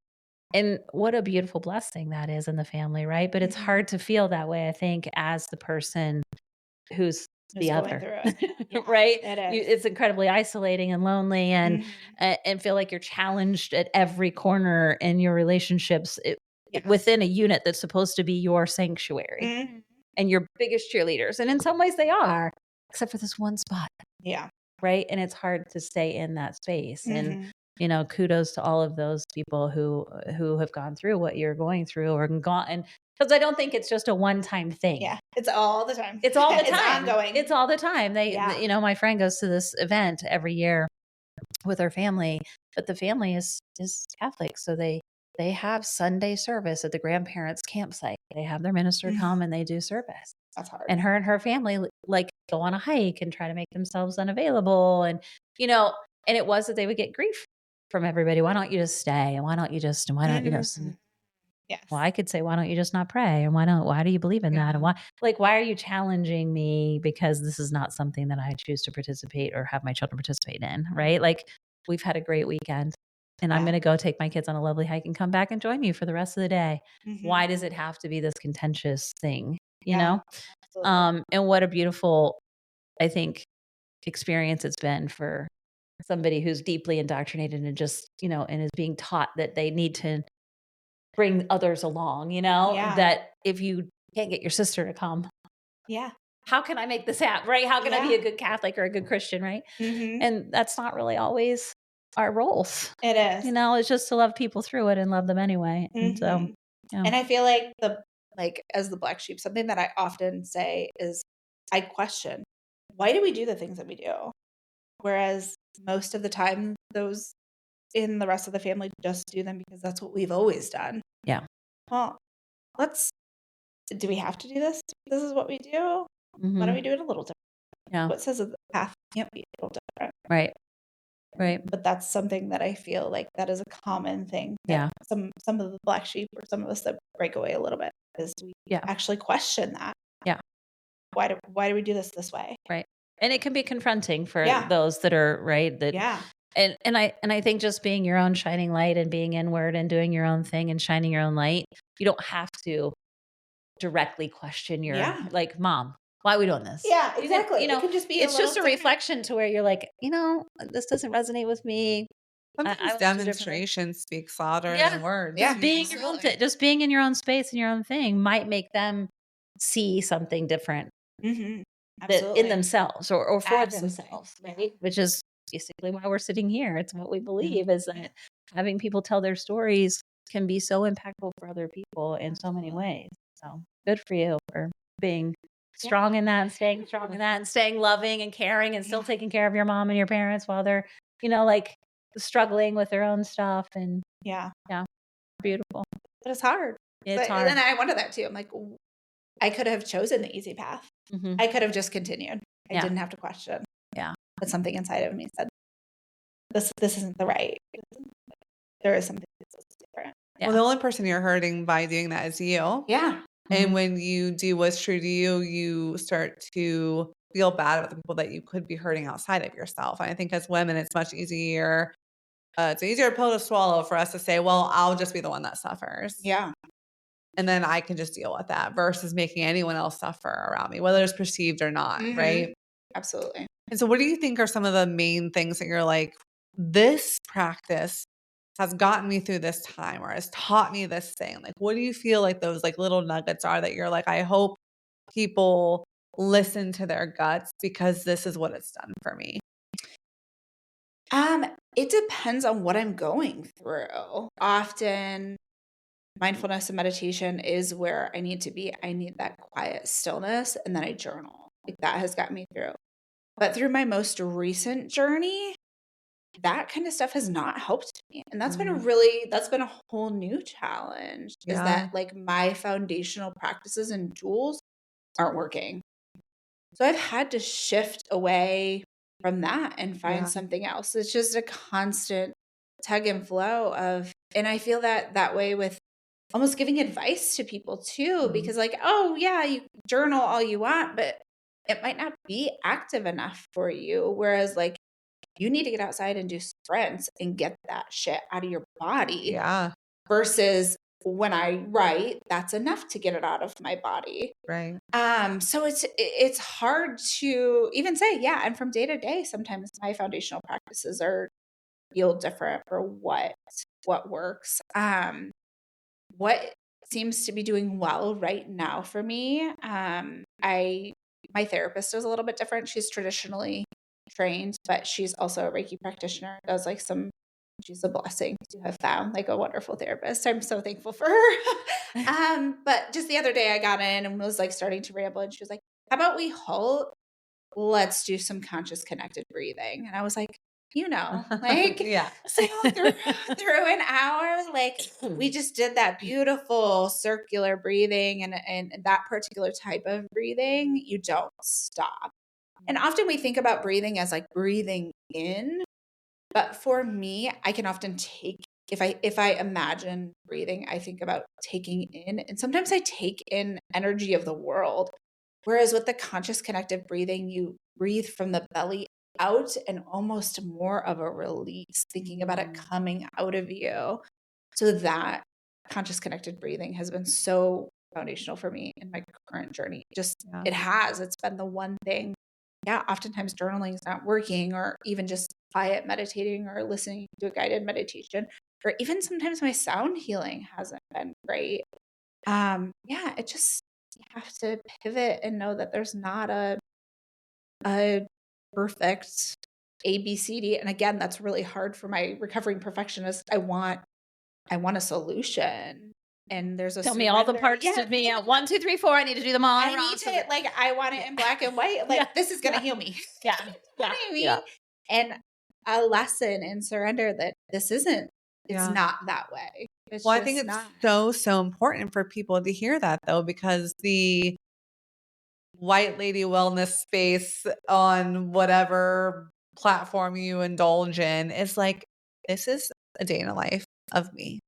And what a beautiful blessing that is in the family, right? But it's hard to feel that way, I think, as the person who's the going other, through it. Yeah, right? it is. It's incredibly isolating and lonely, and feel like you're challenged at every corner in your relationships within a unit that's supposed to be your sanctuary and your biggest cheerleaders. And in some ways they are, except for this one spot. Yeah. Right. And it's hard to stay in that space. And kudos to all of those people who have gone through what you're going through or gone. Because I don't think it's just a one-time thing. Yeah, it's all the time. It's all the time. It's ongoing. It's all the time. My friend goes to this event every year with her family, but the family is Catholic, so they have Sunday service at the grandparents' campsite. They have their minister come and they do service. That's hard. And her and her family like go on a hike and try to make themselves unavailable, and and it was that they would get grief from everybody. Why don't you just stay? And why don't you just? And why don't Yes. Well, I could say, why don't you just not pray? And why do you believe in that? And why are you challenging me? Because this is not something that I choose to participate or have my children participate in, right? Like, we've had a great weekend and I'm going to go take my kids on a lovely hike and come back and join you for the rest of the day. Why does it have to be this contentious thing, you know? And what a beautiful, I think, experience it's been for somebody who's deeply indoctrinated and just, and is being taught that they need to bring others along, that if you can't get your sister to come, how can I make this happen, right? How can I be a good Catholic or a good Christian, right? And that's not really always our roles. It is. It's just to love people through it and love them anyway. And so, and I feel like as the black sheep, something that I often say is I question, why do we do the things that we do? Whereas most of the time, those in the rest of the family just do them because that's what we've always done. Yeah. Well, do we have to do this? This is what we do. Why don't we do it a little different? Yeah. What says that the path can't be a little different? Right. Right. But that's something that I feel like that is a common thing. Yeah. Some of the black sheep or some of us that break away a little bit is we actually question that. Yeah. Why do we do this way? Right. And it can be confronting for those that are right. And I think just being your own shining light and being inward and doing your own thing and shining your own light, you don't have to directly question your like, Mom, why are we doing this? Yeah, exactly. It can just be it's just a reflection to where you're like, this doesn't resonate with me. Sometimes demonstration speaks louder than words. Yeah, just being in your own space and your own thing might make them see something different in themselves or for themselves, right? Which is basically why we're sitting here. It's what we believe is that having people tell their stories can be so impactful for other people in so many ways. So good for you for being strong in that and staying strong in that and staying loving and caring and still taking care of your mom and your parents while they're, like struggling with their own stuff. And beautiful. But it's hard. It's hard. And then I wonder that too. I'm like, I could have chosen the easy path. I could have just continued. I didn't have to question. Yeah. But something inside of me said, this isn't the right. There is something that's different. Yeah. Well, the only person you're hurting by doing that is you. Yeah. And when you do what's true to you, you start to feel bad about the people that you could be hurting outside of yourself. And I think as women, it's much easier. It's an easier pill to swallow for us to say, well, I'll just be the one that suffers. Yeah. And then I can just deal with that versus making anyone else suffer around me, whether it's perceived or not. Right. Absolutely. And so what do you think are some of the main things that you're like, this practice has gotten me through this time or has taught me this thing? Like, what do you feel like those like little nuggets are that you're like, I hope people listen to their guts because this is what it's done for me? It depends on what I'm going through. Often mindfulness and meditation is where I need to be. I need that quiet stillness and then I journal. Like that has got me through. But through my most recent journey, that kind of stuff has not helped me. And that's been a whole new challenge is that like my foundational practices and tools aren't working. So I've had to shift away from that and find something else. It's just a constant tug and flow of, and I feel that way with almost giving advice to people too, because like, oh yeah, you journal all you want, but it might not be active enough for you. Whereas like you need to get outside and do sprints and get that shit out of your body. Yeah. Versus when I write, that's enough to get it out of my body. Right. So it's hard to even say, yeah. And from day to day, sometimes my foundational practices feel different for what works. What seems to be doing well right now for me. My therapist is a little bit different. She's traditionally trained, but she's also a Reiki practitioner. Does like she's a blessing to have found like a wonderful therapist. I'm so thankful for her. But just the other day I got in and was like starting to ramble, and she was like, how about we halt? Let's do some conscious connected breathing. And I was like, like, Yeah. so through an hour, like we just did that beautiful circular breathing, and that particular type of breathing, you don't stop. And often we think about breathing as like breathing in, but for me, I can often take, if I imagine breathing, I think about taking in, and sometimes I take in energy of the world. Whereas with the conscious connective breathing, you breathe from the belly out and almost more of a release, thinking about it coming out of you. So that conscious connected breathing has been so foundational for me in my current journey. Just it's been the one thing. Yeah, oftentimes journaling is not working, or even just quiet meditating or listening to a guided meditation, or even sometimes my sound healing hasn't been great. It just, you have to pivot and know that there's not a perfect ABCD. And again, that's really hard for my recovering perfectionist. I want a solution. And there's a Tell me all the parts to me. 1, 2, 3, 4. I need to do them all. I need to, like, I want it in black and white. Like, this is going to heal me. Yeah. You know what I mean? And a lesson in surrender that this isn't, it's not that way. It's I think it's so important for people to hear that, though, because the white lady wellness space on whatever platform you indulge in is like, this is a day in the life of me.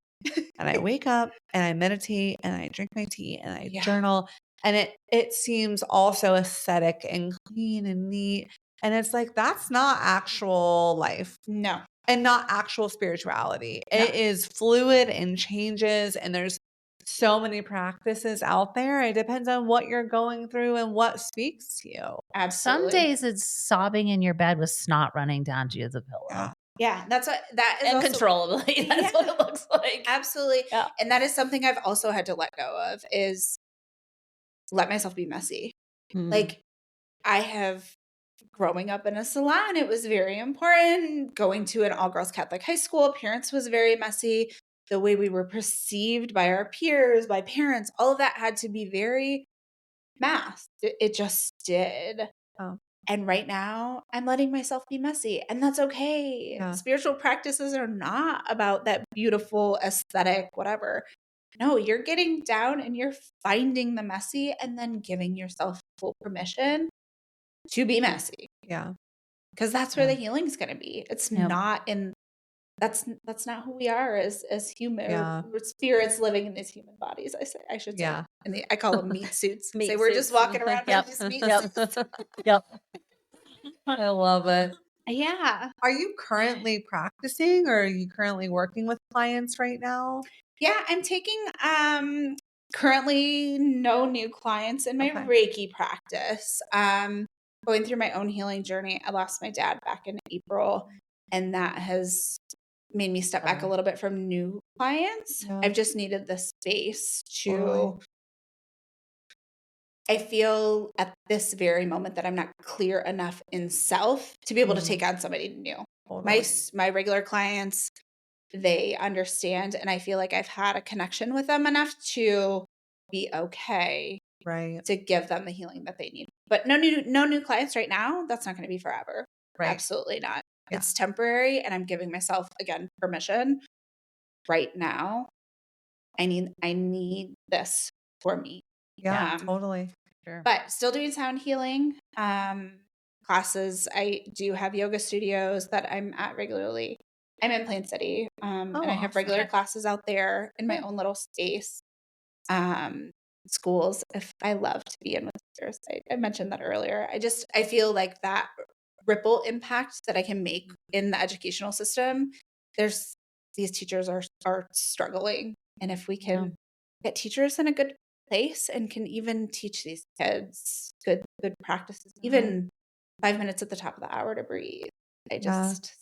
And I wake up and I meditate and I drink my tea and I journal. And it seems also aesthetic and clean and neat. And it's like, that's not actual life. No. And not actual spirituality. No. It is fluid and changes. And there's so many practices out there. It depends on what you're going through and what speaks to you. Absolutely. Some days it's sobbing in your bed with snot running down to the pillow. Yeah, that is uncontrollably. That's what it looks like. Absolutely. Yeah. And that is something I've also had to let go of, is let myself be messy. Like, I have, growing up in a salon, it was very important. Going to an all-girls Catholic high school, appearance was very messy. The way we were perceived by our peers, by parents, all of that had to be very masked. It just did. Oh. And right now, I'm letting myself be messy, and that's okay. Yeah. Spiritual practices are not about that beautiful aesthetic, whatever. No, you're getting down and you're finding the messy and then giving yourself full permission to be messy. Yeah. Because that's where the healing is going to be. It's not in, that's not who we are as human, or spirits living in these human bodies. I should say. Yeah. And I call them meat suits. We're just walking around in these meat suits. Yep. I love it. Yeah. Are you currently practicing, or are you currently working with clients right now? Yeah, I'm taking currently no new clients in my Reiki practice. Going through my own healing journey. I lost my dad back in April, and that has made me step back a little bit from new clients. Yeah. I've just needed the space to I feel at this very moment that I'm not clear enough in self to be able to take on somebody new. My regular clients, they understand, and I feel like I've had a connection with them enough to be okay, to give them the healing that they need. But no new clients right now. That's not going to be forever. Right. Absolutely not. Yeah. It's temporary, and I'm giving myself, again, permission right now. I need this for me. Yeah, totally. Sure. But still doing sound healing classes. I do have yoga studios that I'm at regularly. I'm in Plain City, and I have regular classes out there in my own little space. Schools, if I love to be in with teachers, I mentioned that earlier. I feel like that ripple impact that I can make in the educational system. These teachers are struggling, and if we can get teachers in a good place and can even teach these kids good practices, even 5 minutes at the top of the hour to breathe.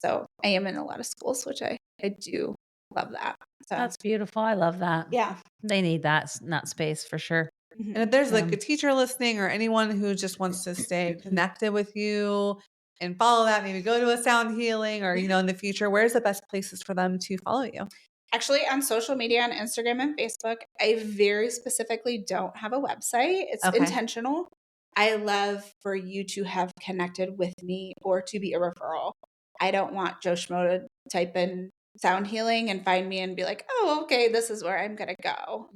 So I am in a lot of schools, which I do love that. So That's beautiful. I love that. yeah. They need that space for sure. And if there's like a teacher listening or anyone who just wants to stay connected with you and follow that, maybe go to a sound healing or, in the future, where's the best places for them to follow you? Actually, on social media, on Instagram and Facebook, I very specifically don't have a website. It's intentional. I love for you to have connected with me or to be a referral. I don't want Joe Schmo to type in sound healing and find me and be like, oh, okay, this is where I'm going to go.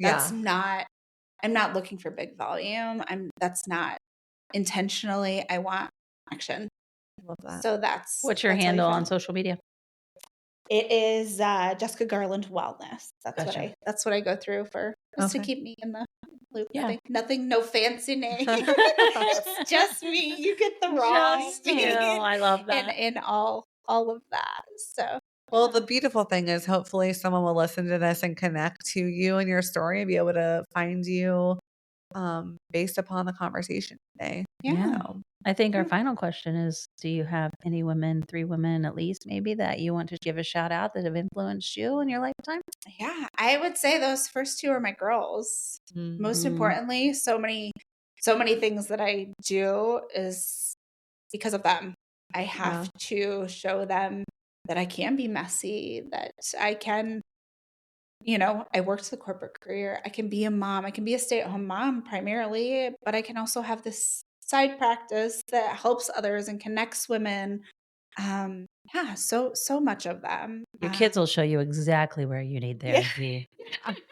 I'm not looking for big volume. That's not intentionally. I want action. I love that. So what's your handle on social media? It is Jessica.garland.wellness. That's what I go through for just to keep me in the loop. Yeah. Nothing, no fancy name. It's just me. You get the raw. I love that. And all of that. So well, the beautiful thing is hopefully someone will listen to this and connect to you and your story and be able to find you based upon the conversation today. Yeah. I think our final question is, do you have any women, 3 women at least maybe, that you want to give a shout out that have influenced you in your lifetime? Yeah, I would say those first 2 are my girls. Most importantly, so many things that I do is because of them. I have to show them that I can be messy, that I can, I worked the corporate career. I can be a mom. I can be a stay-at-home mom primarily, but I can also have this side practice that helps others and connects women. So much of them. Your kids will show you exactly where you need therapy.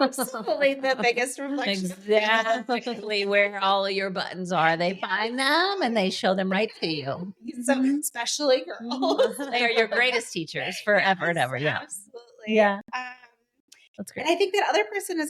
Absolutely the biggest reflection. Exactly where all of your buttons are. They find them and they show them right to you. So especially girls. They are your greatest teachers forever and ever. Yeah. Absolutely. Yeah. That's great. And I think that other person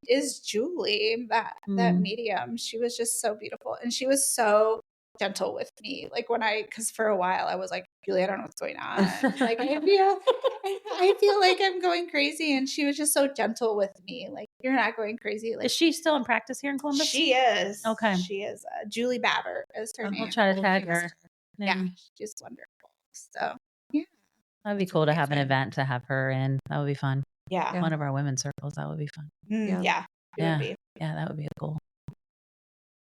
is Julie, that medium. She was just so beautiful. And she was so gentle with me. Like because for a while I was like, Julie, I don't know what's going on. Like I feel like I'm going crazy. And she was just so gentle with me. Like, you're not going crazy. Like, is she still in practice here in Columbus? She is. Okay. She is. Julie Babbert is her name. We'll try to tag her. Yeah, she's wonderful. So yeah. That'd be cool to have an event to have her in. That would be fun. Yeah. One of our women's circles. That would be fun. Yeah. Yeah, that would be cool.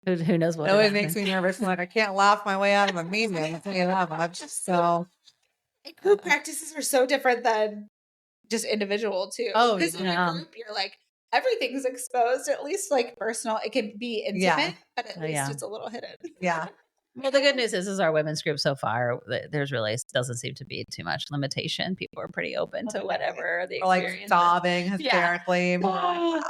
Who knows what? It always makes me nervous. Like, I can't laugh my way out of a meeting. I'll tell you that much. So group practices are so different than just individual too. Oh, because in a group you're like everything's exposed. At least like personal, it can be intimate, but at least it's a little hidden. Yeah. Well, the good news is our women's group so far, there's really doesn't seem to be too much limitation. People are pretty open to whatever the experience. Like sobbing hysterically. Wow.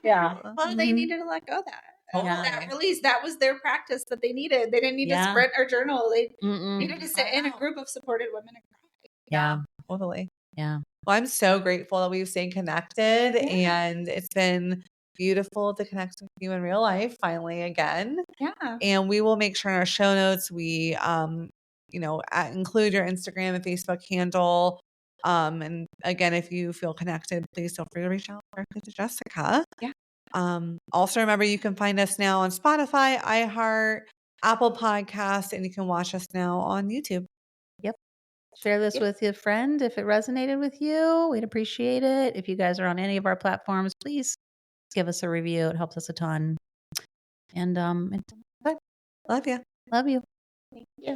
Yeah. Well, they needed to let go of that. That release, that was their practice that they needed. They didn't need to sprint or journal. They needed to sit in a group of supported women and cry. Yeah, totally. Yeah. Well, I'm so grateful that we've stayed connected and it's been beautiful to connect with you in real life finally again. Yeah. And we will make sure in our show notes, we, include your Instagram and Facebook handle. And again, if you feel connected, please feel free to reach out directly to Jessica. Yeah. Also remember, you can find us now on Spotify, iHeart, Apple Podcasts, and you can watch us now on YouTube. Yep. Share this with your friend if it resonated with you. We'd appreciate it. If you guys are on any of our platforms, please give us a review. It helps us a ton. And love you. Love you. Thank you.